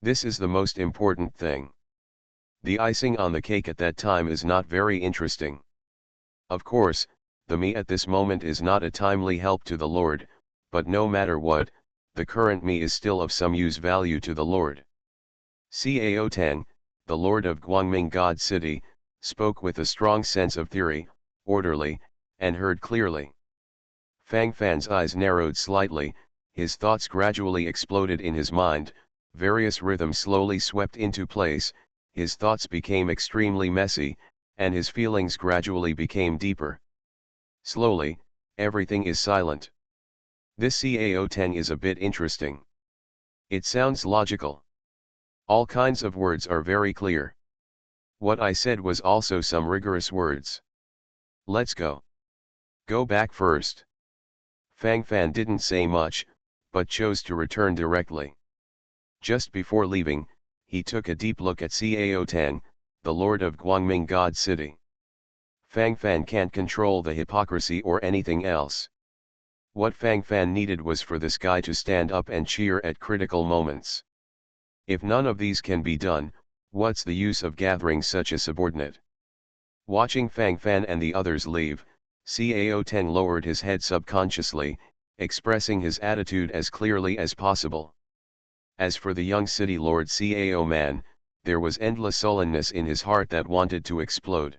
This is the most important thing. The icing on the cake at that time is not very interesting. Of course, the me at this moment is not a timely help to the Lord, but no matter what, the current me is still of some use value to the Lord. Cao Tang, the Lord of Guangming God City, spoke with a strong sense of theory, orderly, and heard clearly. Fang Fan's eyes narrowed slightly, his thoughts gradually exploded in his mind, various rhythms slowly swept into place, his thoughts became extremely messy, and his feelings gradually became deeper. Slowly, everything is silent. This Cao Tang is a bit interesting. It sounds logical. All kinds of words are very clear. What I said was also some rigorous words. Let's go. Go back first. Fang Fan didn't say much, but chose to return directly. Just before leaving, he took a deep look at Cao Tang, the Lord of Guangming God City. Fang Fan can't control the hypocrisy or anything else. What Fang Fan needed was for this guy to stand up and cheer at critical moments. If none of these can be done, what's the use of gathering such a subordinate? Watching Fang Fan and the others leave, Cao Tang lowered his head subconsciously, expressing his attitude as clearly as possible. As for the young city lord Cao Man, there was endless sullenness in his heart that wanted to explode.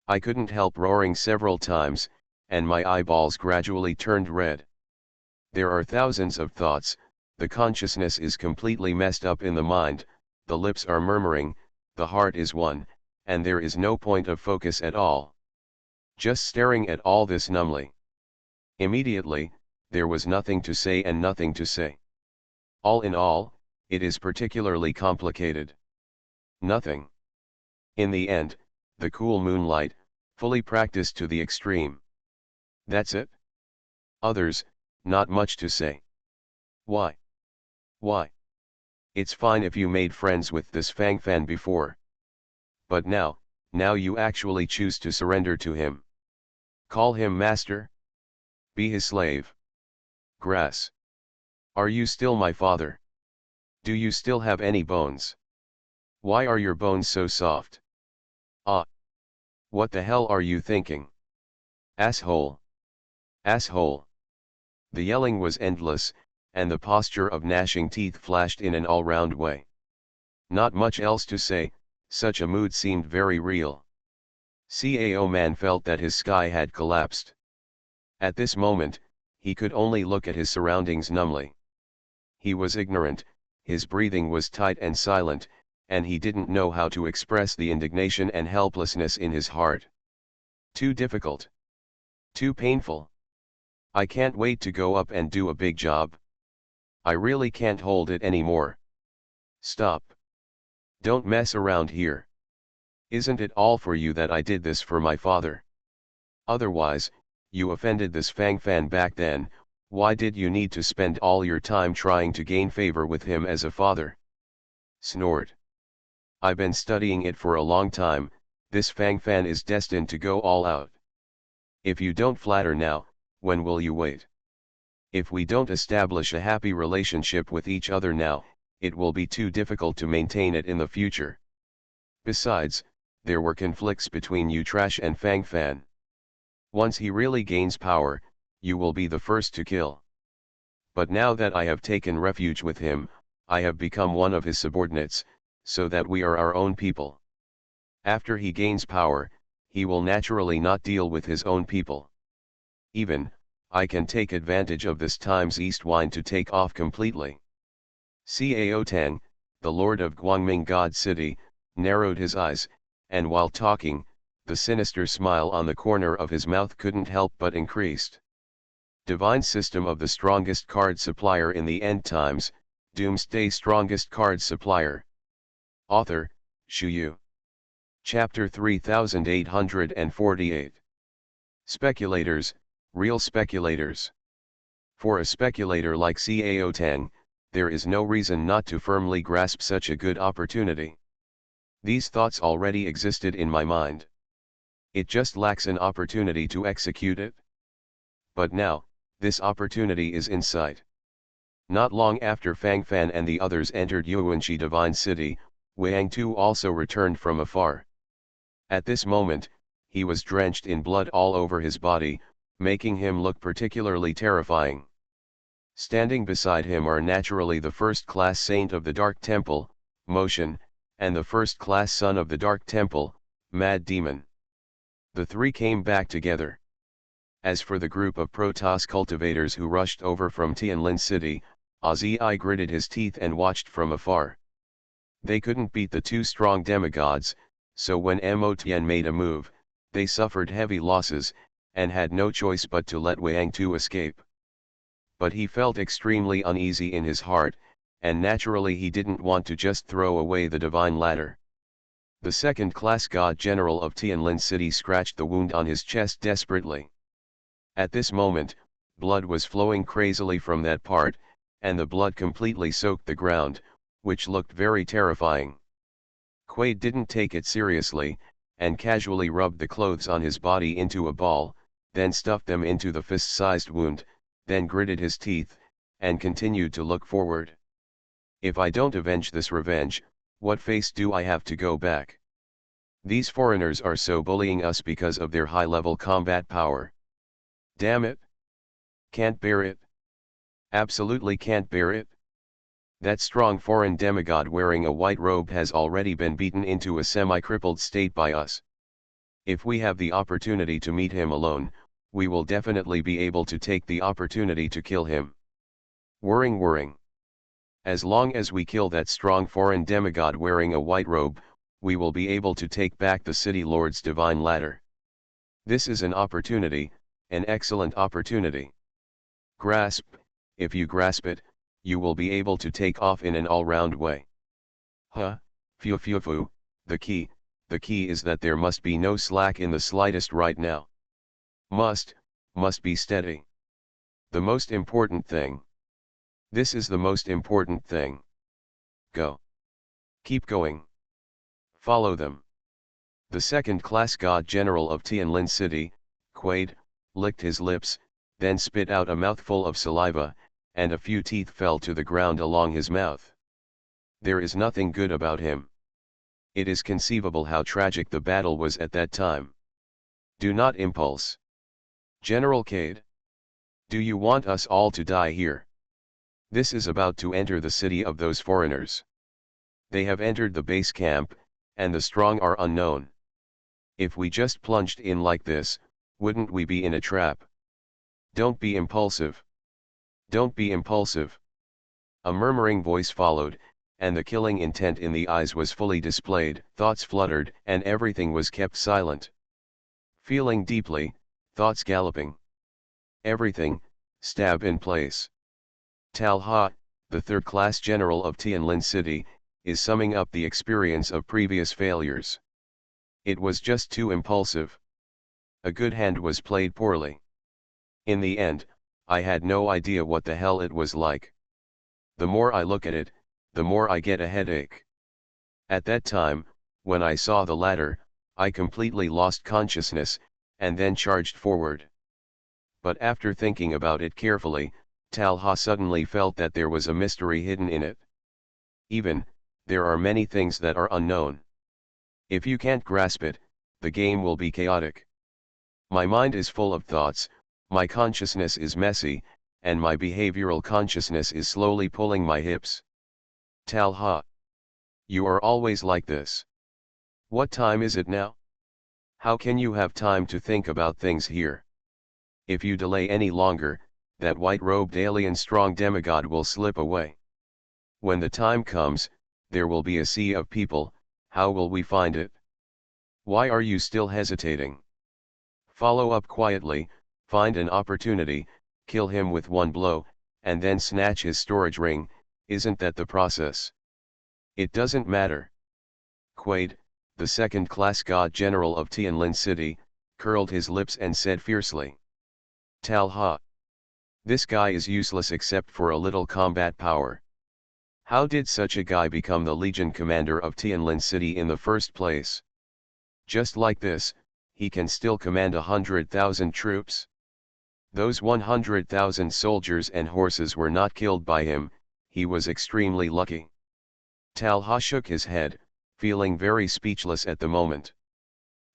I couldn't help roaring several times, and my eyeballs gradually turned red. There are thousands of thoughts, the consciousness is completely messed up in the mind, the lips are murmuring, the heart is one, and there is no point of focus at all. Just staring at all this numbly. Immediately, there was nothing to say and nothing to say. All in all, it is particularly complicated. Nothing. In the end, the cool moonlight, fully practiced to the extreme. That's it? Others, not much to say. Why? Why? It's fine if you made friends with this Fang Fan before. But now you actually choose to surrender to him. Call him master? Be his slave. Grass. Are you still my father? Do you still have any bones? Why are your bones so soft? Ah. What the hell are you thinking? Asshole. Asshole. The yelling was endless, and the posture of gnashing teeth flashed in an all-round way. Not much else to say, such a mood seemed very real. Cao Man felt that his sky had collapsed. At this moment, he could only look at his surroundings numbly. He was ignorant, his breathing was tight and silent, and he didn't know how to express the indignation and helplessness in his heart. Too difficult. Too painful. I can't wait to go up and do a big job. I really can't hold it anymore. Stop. Don't mess around here. Isn't it all for you that I did this for my father? Otherwise, you offended this Fang Fan back then, why did you need to spend all your time trying to gain favor with him as a father? Snort. I've been studying it for a long time, this Fang Fan is destined to go all out. If you don't flatter now, when will you wait? If we don't establish a happy relationship with each other now, it will be too difficult to maintain it in the future. Besides, there were conflicts between you Trash and Fang Fan. Once he really gains power, you will be the first to kill. But now that I have taken refuge with him, I have become one of his subordinates, so that we are our own people. After he gains power, he will naturally not deal with his own people. Even, I can take advantage of this times east wind to take off completely. Cao Tang, the Lord of Guangming God City, narrowed his eyes, and while talking, the sinister smile on the corner of his mouth couldn't help but increased. Divine System of the Strongest Card Supplier in the End Times, Doomsday Strongest Card Supplier. Author, Shu Yu. Chapter 3848. Speculators, Real speculators. For a speculator like Cao Tang, there is no reason not to firmly grasp such a good opportunity. These thoughts already existed in my mind. It just lacks an opportunity to execute it. But now, this opportunity is in sight. Not long after Fang Fan and the others entered Yuanxi Divine City, Wang Tu also returned from afar. At this moment, he was drenched in blood all over his body, making him look particularly terrifying. Standing beside him are naturally the first-class saint of the Dark Temple, Motion, and the first-class son of the Dark Temple, Mad Demon. The three came back together. As for the group of Protoss cultivators who rushed over from Tianlin City, Ozai gritted his teeth and watched from afar. They couldn't beat the two strong demigods, so when Mo Tian made a move, they suffered heavy losses, and had no choice but to let Wang Tu escape. But he felt extremely uneasy in his heart, and naturally he didn't want to just throw away the divine ladder. The second-class god general of Tianlin City scratched the wound on his chest desperately. At this moment, blood was flowing crazily from that part, and the blood completely soaked the ground, which looked very terrifying. Quaid didn't take it seriously, and casually rubbed the clothes on his body into a ball, then stuffed them into the fist-sized wound, then gritted his teeth, and continued to look forward. If I don't avenge this revenge, what face do I have to go back? These foreigners are so bullying us because of their high-level combat power. Damn it! Can't bear it. Absolutely can't bear it. That strong foreign demigod wearing a white robe has already been beaten into a semi-crippled state by us. If we have the opportunity to meet him alone, we will definitely be able to take the opportunity to kill him. Whirring. As long as we kill that strong foreign demigod wearing a white robe, we will be able to take back the City Lord's divine ladder. This is an opportunity, an excellent opportunity. Grasp, if you grasp it, you will be able to take off in an all-round way. Phew, the key is that there must be no slack in the slightest right now. Must be steady. The most important thing. This is the most important thing. Go. Keep going. Follow them. The second-class god general of Tianlin City, Quaid, licked his lips, then spit out a mouthful of saliva, and a few teeth fell to the ground along his mouth. There is nothing good about him. It is conceivable how tragic the battle was at that time. Do not impulse. General Cade. Do you want us all to die here? This is about to enter the city of those foreigners. They have entered the base camp, and the strong are unknown. If we just plunged in like this, wouldn't we be in a trap? Don't be impulsive. Don't be impulsive. A murmuring voice followed, and the killing intent in the eyes was fully displayed, thoughts fluttered, and everything was kept silent. Feeling deeply, thoughts galloping. Everything, stab in place. Talha, the third-class general of Tianlin City, is summing up the experience of previous failures. It was just too impulsive. A good hand was played poorly. In the end, I had no idea what the hell it was like. The more I look at it, the more I get a headache. At that time, when I saw the ladder, I completely lost consciousness, and then charged forward. But after thinking about it carefully, Talha suddenly felt that there was a mystery hidden in it. There are many things that are unknown. If you can't grasp it, the game will be chaotic. My mind is full of thoughts, my consciousness is messy, and my behavioral consciousness is slowly pulling my hips. Talha. You are always like this. What time is it now? How can you have time to think about things here? If you delay any longer, that white-robed alien strong demigod will slip away. When the time comes, there will be a sea of people, how will we find it? Why are you still hesitating? Follow up quietly, find an opportunity, kill him with one blow, and then snatch his storage ring, isn't that the process? It doesn't matter. Quaid, the second-class god general of Tianlin City, curled his lips and said fiercely. Talha. This guy is useless except for a little combat power. How did such a guy become the Legion commander of Tianlin City in the first place? Just like this, he can still command 100,000 troops. Those 100,000 soldiers and horses were not killed by him, he was extremely lucky. Talha shook his head, feeling very speechless at the moment.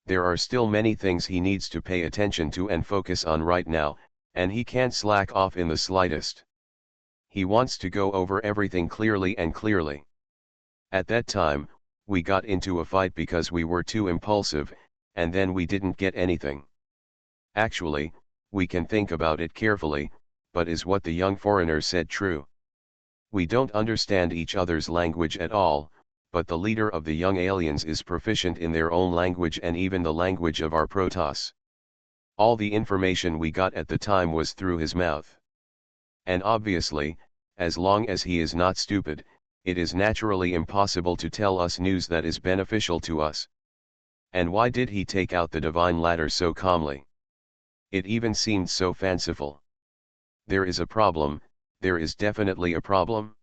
There are still many things he needs to pay attention to and focus on right now, and he can't slack off in the slightest. He wants to go over everything clearly and clearly. At that time, we got into a fight because we were too impulsive, and then we didn't get anything. Actually, we can think about it carefully, but is what the young foreigner said true? We don't understand each other's language at all, but the leader of the young aliens is proficient in their own language and even the language of our Protoss. All the information we got at the time was through his mouth. And obviously, as long as he is not stupid, it is naturally impossible to tell us news that is beneficial to us. And why did he take out the divine ladder so calmly? It even seemed so fanciful. There is a problem, there is definitely a problem.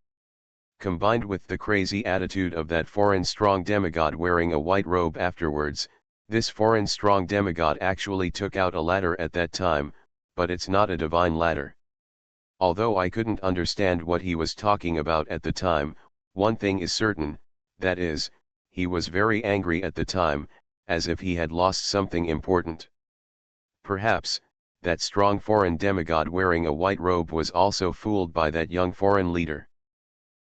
Combined with the crazy attitude of that foreign strong demigod wearing a white robe afterwards, this foreign strong demigod actually took out a ladder at that time, but it's not a divine ladder. Although I couldn't understand what he was talking about at the time, one thing is certain, that is, he was very angry at the time, as if he had lost something important. Perhaps, that strong foreign demigod wearing a white robe was also fooled by that young foreign leader.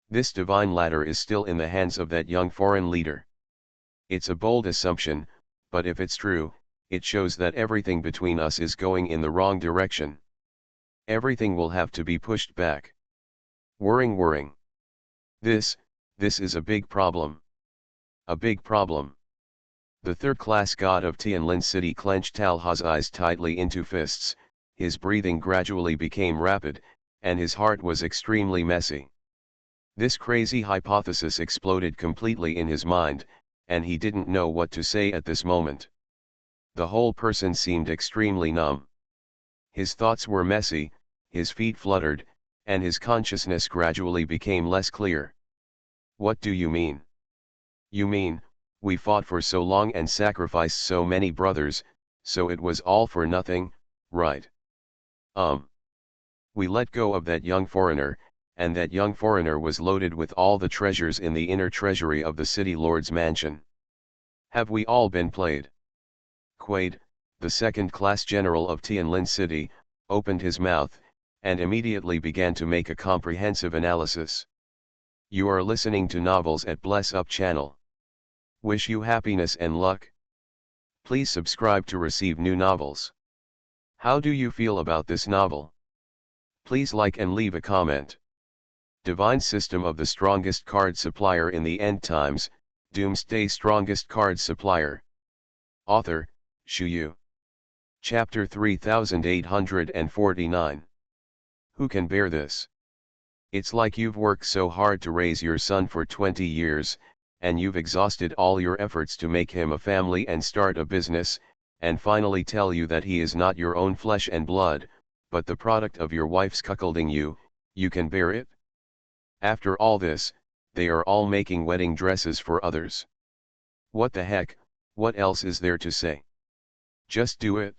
This divine ladder is still in the hands of that young foreign leader. It's a bold assumption, but if it's true, it shows that everything between us is going in the wrong direction. Everything will have to be pushed back. Whirring. This is a big problem. A big problem. The third-class god of Tianlin City clenched Talha's eyes tightly into fists, his breathing gradually became rapid, and his heart was extremely messy. This crazy hypothesis exploded completely in his mind, and he didn't know what to say at this moment. The whole person seemed extremely numb. His thoughts were messy, his feet fluttered, and his consciousness gradually became less clear. What do you mean? You mean, we fought for so long and sacrificed so many brothers, so it was all for nothing, right? We let go of that young foreigner, and that young foreigner was loaded with all the treasures in the inner treasury of the city lord's mansion. Have we all been played? Quaid, the second-class general of Tianlin City, opened his mouth, and immediately began to make a comprehensive analysis. You are listening to Novels at Bless Up channel. Wish you happiness and luck. Please subscribe to receive new novels. How do you feel about this novel? Please like and leave a comment. Divine System of the Strongest Card Supplier in the End Times, Doomsday Strongest Card Supplier. Author, Shuyu. Chapter 3849. Who can bear this? It's like you've worked so hard to raise your son for 20 years, and you've exhausted all your efforts to make him a family and start a business, and finally tell you that he is not your own flesh and blood, but the product of your wife's cuckolding you. You can bear it? After all this, they are all making wedding dresses for others. What the heck, what else is there to say? Just do it.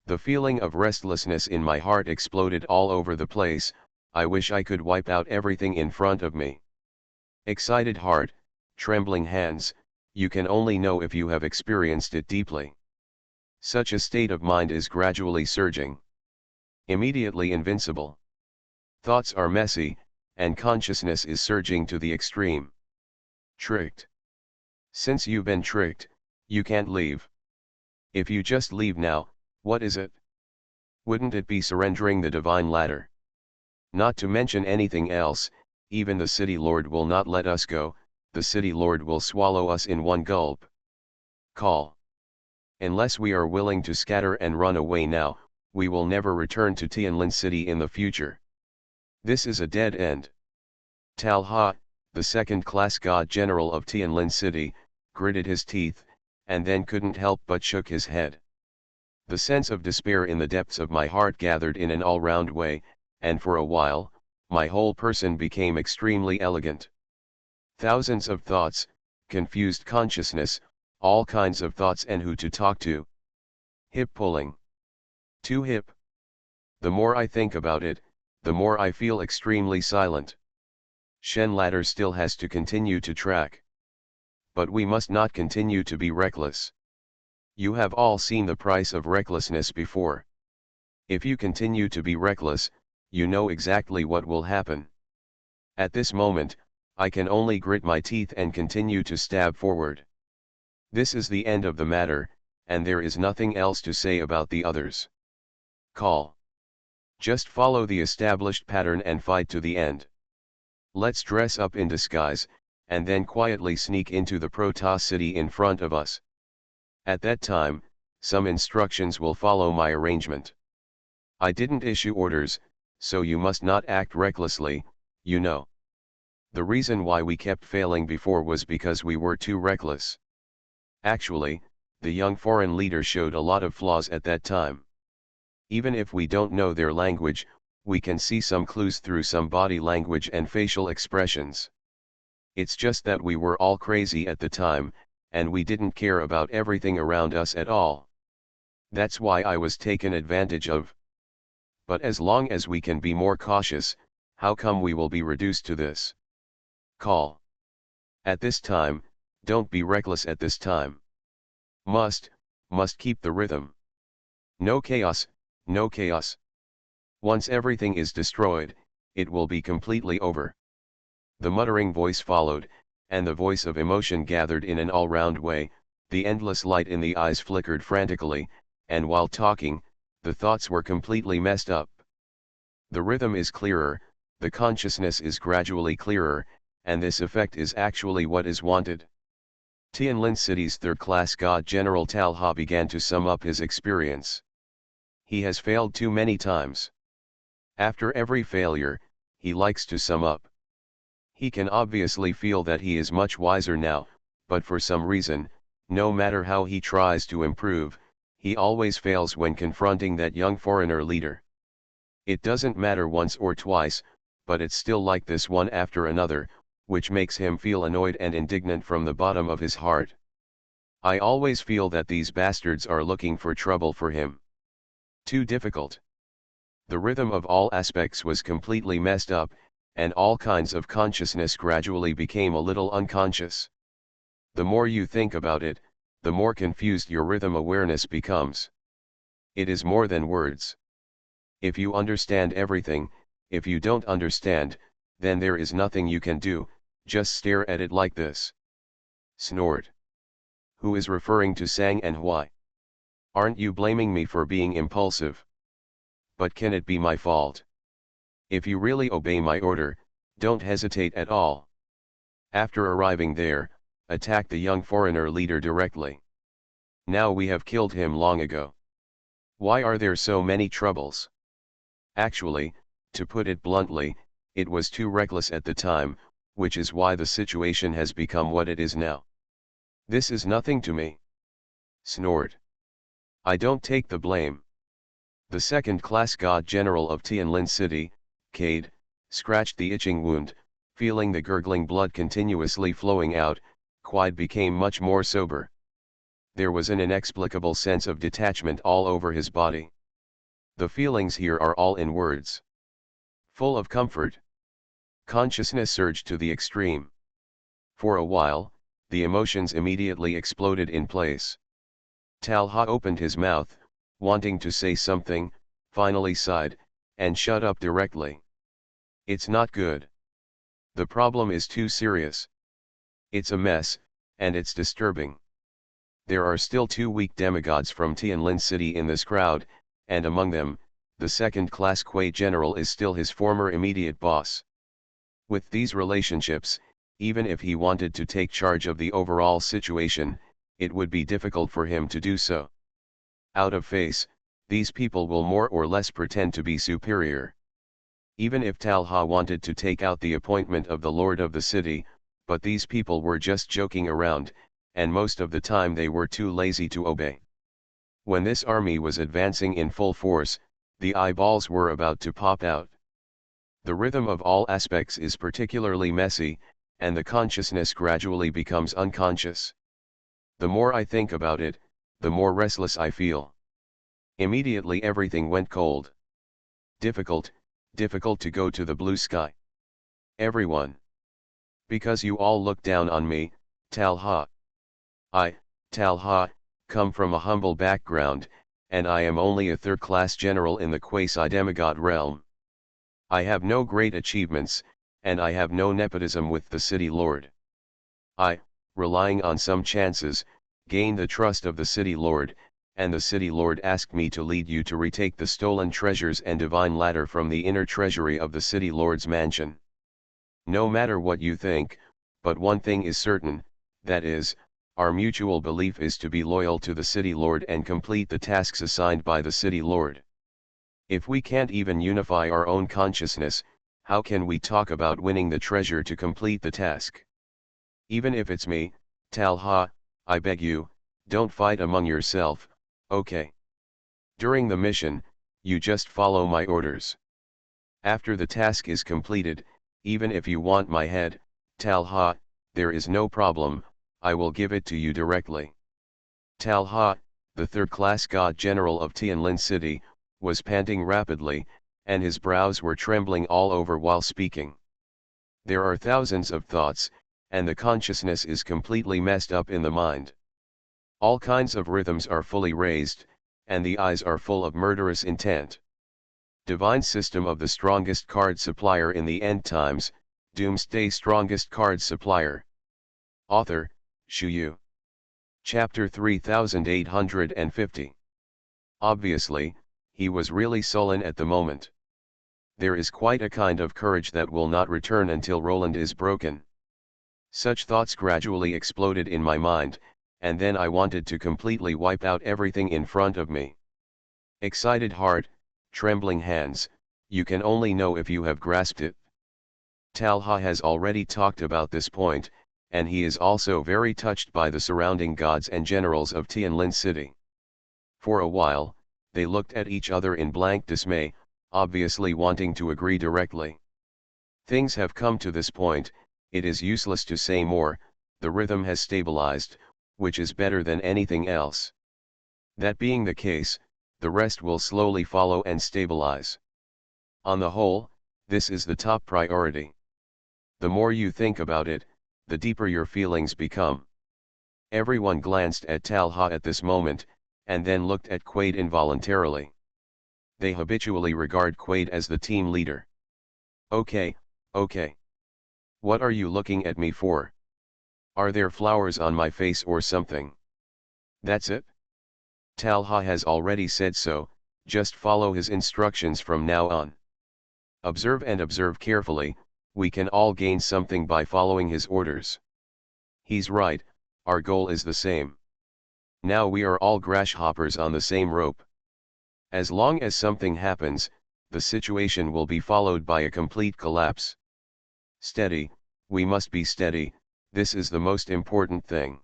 The feeling of restlessness in my heart exploded all over the place. I wish I could wipe out everything in front of me. Excited heart, trembling hands, you can only know if you have experienced it deeply. Such a state of mind is gradually surging. Immediately invincible. Thoughts are messy, and consciousness is surging to the extreme. Tricked. Since you've been tricked, you can't leave. If you just leave now, what is it? Wouldn't it be surrendering the divine ladder? Not to mention anything else, even the city lord will not let us go, the city lord will swallow us in one gulp. Call. Unless we are willing to scatter and run away now, we will never return to Tianlin City in the future. This is a dead end. Talha, the second-class god general of Tianlin City, gritted his teeth, and then couldn't help but shook his head. The sense of despair in the depths of my heart gathered in an all-round way, and for a while, my whole person became extremely elegant. Thousands of thoughts, confused consciousness, all kinds of thoughts and who to talk to. Hip pulling. Too hip. The more I think about it, the more I feel extremely silent. Shen ladder still has to continue to track. But we must not continue to be reckless. You have all seen the price of recklessness before. If you continue to be reckless, you know exactly what will happen. At this moment, I can only grit my teeth and continue to stab forward. This is the end of the matter, and there is nothing else to say about the others. Call. Just follow the established pattern and fight to the end. Let's dress up in disguise, and then quietly sneak into the Protoss city in front of us. At that time, some instructions will follow my arrangement. I didn't issue orders, so you must not act recklessly, you know. The reason why we kept failing before was because we were too reckless. Actually, the young foreign leader showed a lot of flaws at that time. Even if we don't know their language, we can see some clues through some body language and facial expressions. It's just that we were all crazy at the time, and we didn't care about everything around us at all. That's why I was taken advantage of. But as long as we can be more cautious, how come we will be reduced to this? Call. At this time, don't be reckless at this time. Must keep the rhythm. No chaos, no chaos. Once everything is destroyed, it will be completely over. The muttering voice followed, and the voice of emotion gathered in an all-round way, the endless light in the eyes flickered frantically, and while talking, the thoughts were completely messed up. The rhythm is clearer, the consciousness is gradually clearer, and this effect is actually what is wanted. Tianlin City's third-class god General Talha began to sum up his experience. He has failed too many times. After every failure, he likes to sum up. He can obviously feel that he is much wiser now, but for some reason, no matter how he tries to improve, he always fails when confronting that young foreigner leader. It doesn't matter once or twice, but it's still like this one after another, which makes him feel annoyed and indignant from the bottom of his heart. I always feel that these bastards are looking for trouble for him. Too difficult. The rhythm of all aspects was completely messed up, and all kinds of consciousness gradually became a little unconscious. The more you think about it, the more confused your rhythm awareness becomes. It is more than words. If you understand everything, if you don't understand, then there is nothing you can do, just stare at it like this. Snort. Who is referring to Sang and why? Aren't you blaming me for being impulsive? But can it be my fault? If you really obey my order, don't hesitate at all. After arriving there, attack the young foreigner leader directly. Now we have killed him long ago. Why are there so many troubles? Actually, to put it bluntly, it was too reckless at the time, which is why the situation has become what it is now. This is nothing to me. Snort. I don't take the blame. The second-class god general of Tianlin City, Cade, scratched the itching wound, feeling the gurgling blood continuously flowing out, Quide became much more sober. There was an inexplicable sense of detachment all over his body. The feelings here are all in words. Full of comfort. Consciousness surged to the extreme. For a while, the emotions immediately exploded in place. Talha opened his mouth, wanting to say something, finally sighed, and shut up directly. It's not good. The problem is too serious. It's a mess, and it's disturbing. There are still 2 weak demigods from Tianlin City in this crowd, and among them, the second-class Kuei general is still his former immediate boss. With these relationships, even if he wanted to take charge of the overall situation, it would be difficult for him to do so. Out of face, these people will more or less pretend to be superior. Even if Talha wanted to take out the appointment of the lord of the city, but these people were just joking around, and most of the time they were too lazy to obey. When this army was advancing in full force, the eyeballs were about to pop out. The rhythm of all aspects is particularly messy, and the consciousness gradually becomes unconscious. The more I think about it, the more restless I feel. Immediately everything went cold. Difficult to go to the blue sky. Everyone. Because you all look down on me, Talha. I, Talha, come from a humble background, and I am only a third-class general in the quasi-demigod realm. I have no great achievements, and I have no nepotism with the city lord. I, relying on some chances, gained the trust of the city lord, and the city lord asked me to lead you to retake the stolen treasures and divine ladder from the inner treasury of the city lord's mansion. No matter what you think, but one thing is certain, that is, our mutual belief is to be loyal to the city lord and complete the tasks assigned by the city lord. If we can't even unify our own consciousness, how can we talk about winning the treasure to complete the task? Even if it's me, Talha, I beg you, don't fight among yourself, okay? During the mission, you just follow my orders. After the task is completed, even if you want my head, Talha, there is no problem, I will give it to you directly. Talha, the third-class god general of Tianlin City, was panting rapidly, and his brows were trembling all over while speaking. There are thousands of thoughts, and the consciousness is completely messed up in the mind. All kinds of rhythms are fully raised, and the eyes are full of murderous intent. Divine system of the strongest card supplier in the end times, Doomsday strongest card supplier. Author, Shu Yu. Chapter 3850. Obviously, he was really sullen at the moment. There is quite a kind of courage that will not return until Roland is broken. Such thoughts gradually exploded in my mind, and then I wanted to completely wipe out everything in front of me. Excited heart, trembling hands, you can only know if you have grasped it. Talha has already talked about this point, and he is also very touched by the surrounding gods and generals of Tianlin City. For a while, they looked at each other in blank dismay, obviously wanting to agree directly. Things have come to this point, it is useless to say more, the rhythm has stabilized, which is better than anything else. That being the case, the rest will slowly follow and stabilize. On the whole, this is the top priority. The more you think about it, the deeper your feelings become. Everyone glanced at Talha at this moment, and then looked at Quaid involuntarily. They habitually regard Quaid as the team leader. Okay. What are you looking at me for? Are there flowers on my face or something? That's it? Talha has already said so, just follow his instructions from now on. Observe and observe carefully, we can all gain something by following his orders. He's right, our goal is the same. Now we are all grasshoppers on the same rope. As long as something happens, the situation will be followed by a complete collapse. Steady, we must be steady, this is the most important thing.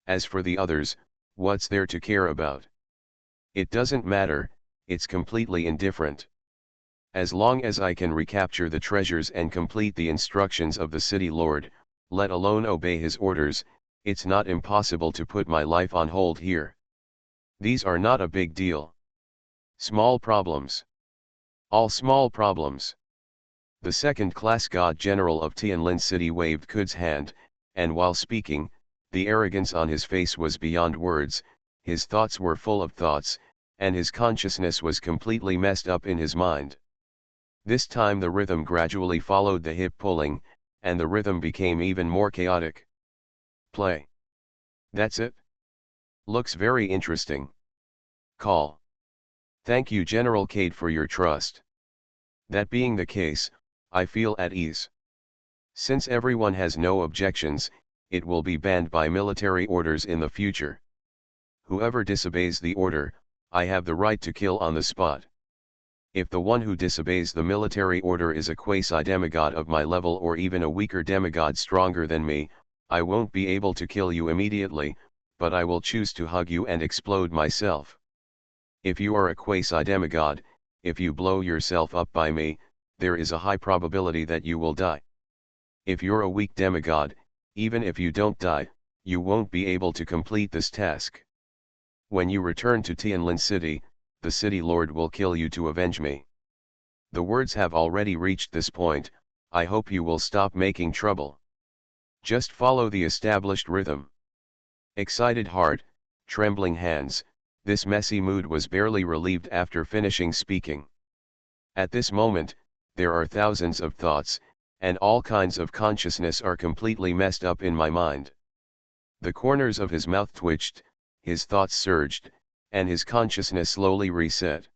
As for the others, what's there to care about? It doesn't matter, it's completely indifferent. As long as I can recapture the treasures and complete the instructions of the city lord, let alone obey his orders, it's not impossible to put my life on hold here. These are not a big deal. Small problems. All small problems. The second-class god general of Tianlin City waved Kud's hand, and while speaking, the arrogance on his face was beyond words, his thoughts were full of thoughts, and his consciousness was completely messed up in his mind. This time the rhythm gradually followed the hip pulling, and the rhythm became even more chaotic. Play. That's it? Looks very interesting. Call. Thank you General Cade for your trust. That being the case, I feel at ease. Since everyone has no objections, it will be banned by military orders in the future. Whoever disobeys the order, I have the right to kill on the spot. If the one who disobeys the military order is a quasi-demigod of my level or even a weaker demigod stronger than me, I won't be able to kill you immediately, but I will choose to hug you and explode myself. If you are a quasi-demigod, if you blow yourself up by me, there is a high probability that you will die. If you're a weak demigod, even if you don't die, you won't be able to complete this task. When you return to Tianlin City, the City Lord will kill you to avenge me. The words have already reached this point, I hope you will stop making trouble. Just follow the established rhythm. Excited heart, trembling hands, this messy mood was barely relieved after finishing speaking. At this moment, there are thousands of thoughts, and all kinds of consciousness are completely messed up in my mind. The corners of his mouth twitched, his thoughts surged, and his consciousness slowly reset.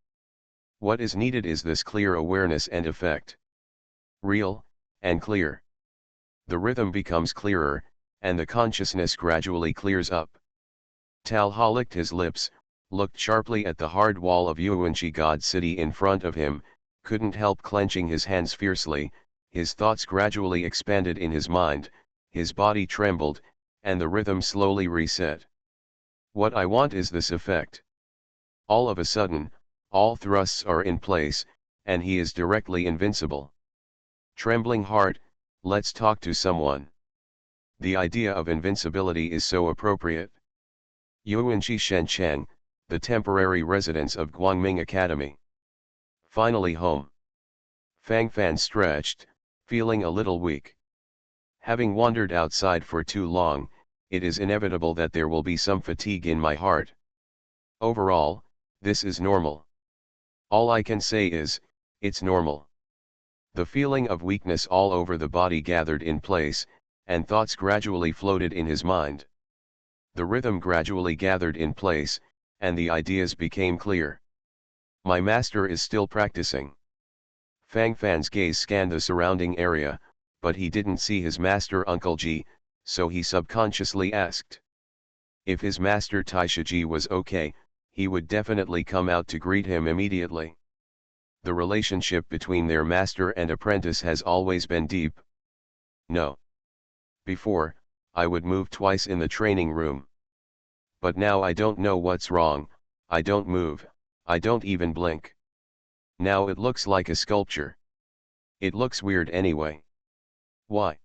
What is needed is this clear awareness and effect. Real, and clear. The rhythm becomes clearer, and the consciousness gradually clears up. Talha licked his lips, looked sharply at the hard wall of Yuanqi God City in front of him, couldn't help clenching his hands fiercely, his thoughts gradually expanded in his mind, his body trembled, and the rhythm slowly reset. What I want is this effect. All of a sudden, all thrusts are in place, and he is directly invincible. Trembling heart, let's talk to someone. The idea of invincibility is so appropriate. Yuanqi Shencheng, the temporary residence of Guangming Academy. Finally home. Fang Fan stretched, feeling a little weak. Having wandered outside for too long, it is inevitable that there will be some fatigue in my heart. Overall, this is normal. All I can say is, it's normal. The feeling of weakness all over the body gathered in place, and thoughts gradually floated in his mind. The rhythm gradually gathered in place, and the ideas became clear. My master is still practicing. Fang Fan's gaze scanned the surrounding area, but he didn't see his master Uncle Ji, so he subconsciously asked. If his master Taishaji was okay, he would definitely come out to greet him immediately. The relationship between their master and apprentice has always been deep. No. Before, I would move twice in the training room. But now I don't know what's wrong, I don't move, I don't even blink. Now it looks like a sculpture. It looks weird anyway. Why?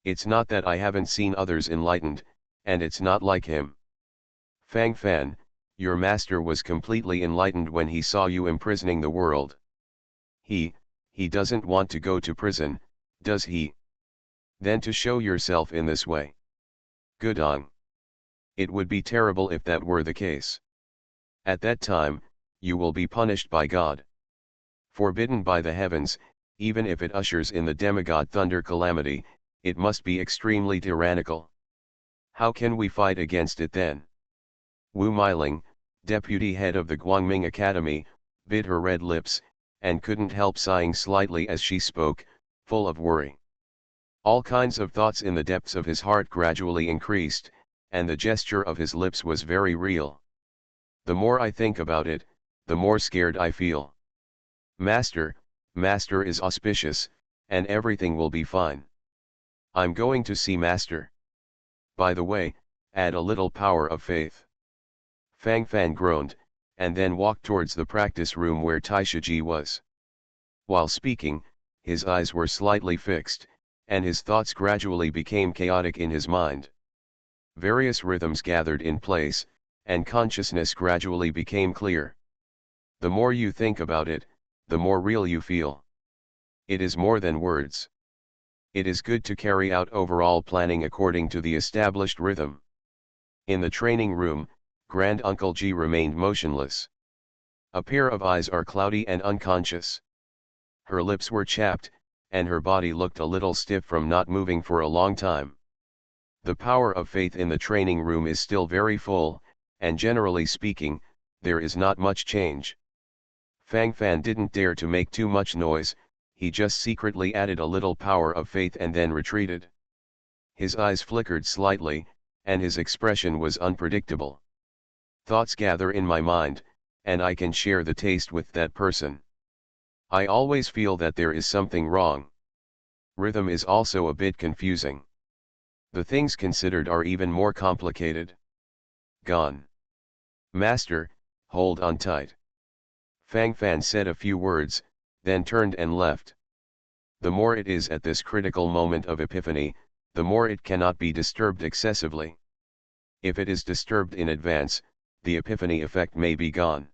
It's not that I haven't seen others enlightened, and it's not like him. Fang Fan, your master was completely enlightened when he saw you imprisoning the world. He doesn't want to go to prison, does he? Then to show yourself in this way. Gudong. It would be terrible if that were the case. At that time, you will be punished by God. Forbidden by the heavens, even if it ushers in the demigod thunder calamity, it must be extremely tyrannical. How can we fight against it then? Wu Meiling, deputy head of the Guangming Academy, bit her red lips, and couldn't help sighing slightly as she spoke, full of worry. All kinds of thoughts in the depths of his heart gradually increased, and the gesture of his lips was very real. The more I think about it, the more scared I feel. Master is auspicious, and everything will be fine. I'm going to see Master. By the way, add a little power of faith. Fang Fan groaned, and then walked towards the practice room where Taishaji was. While speaking, his eyes were slightly fixed, and his thoughts gradually became chaotic in his mind. Various rhythms gathered in place, and consciousness gradually became clear. The more you think about it, the more real you feel. It is more than words. It is good to carry out overall planning according to the established rhythm. In the training room, Grand Uncle Ji remained motionless. A pair of eyes are cloudy and unconscious. Her lips were chapped, and her body looked a little stiff from not moving for a long time. The power of faith in the training room is still very full, and generally speaking, there is not much change. Fang Fan didn't dare to make too much noise, he just secretly added a little power of faith and then retreated. His eyes flickered slightly, and his expression was unpredictable. Thoughts gather in my mind, and I can share the taste with that person. I always feel that there is something wrong. Rhythm is also a bit confusing. The things considered are even more complicated. gone. Master, hold on tight. Fang Fan said a few words, then turned and left. The more it is at this critical moment of epiphany, the more it cannot be disturbed excessively. If it is disturbed in advance, the epiphany effect may be gone.